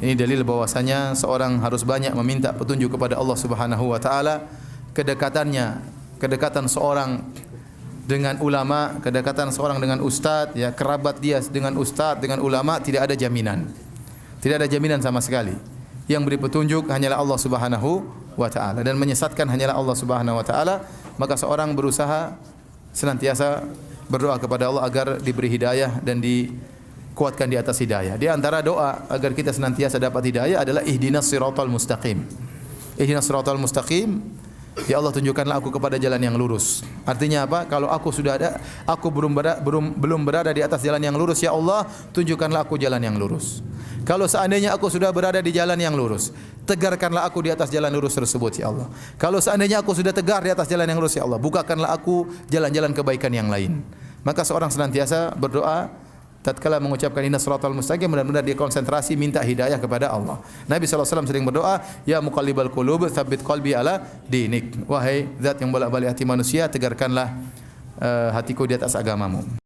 Ini dalil bahwasanya seorang harus banyak meminta petunjuk kepada Allah Subhanahu wa taala. Kedekatan seorang dengan ulama, kedekatan seorang dengan ustaz, ya, kerabat dia dengan ustaz, dengan ulama tidak ada jaminan. Tidak ada jaminan sama sekali. Yang beri petunjuk hanyalah Allah Subhanahu wa taala dan menyesatkan hanyalah Allah Subhanahu wa taala. Maka seorang berusaha senantiasa berdoa kepada Allah agar diberi hidayah dan dikuatkan di atas hidayah. Di antara doa agar kita senantiasa dapat hidayah adalah ihdinas siratal mustaqim. Ihdinas siratal mustaqim. Ya Allah, tunjukkanlah aku kepada jalan yang lurus. Artinya apa? Kalau aku belum berada di atas jalan yang lurus, ya Allah, tunjukkanlah aku jalan yang lurus. Kalau seandainya aku sudah berada di jalan yang lurus, tegarkanlah aku di atas jalan lurus tersebut, ya Allah. Kalau seandainya aku sudah tegar di atas jalan yang lurus, ya Allah, bukakanlah aku jalan-jalan kebaikan yang lain. Maka seorang senantiasa berdoa tatkala mengucapkan inna siratal mustaqim, benar-benar dia konsentrasi minta hidayah kepada Allah. Nabi SAW sering berdoa, ya muqallibal qulub tsabbit qalbi ala dinik. Wahai zat yang bolak-balik hati manusia, tegarkanlah hatiku di atas agamamu.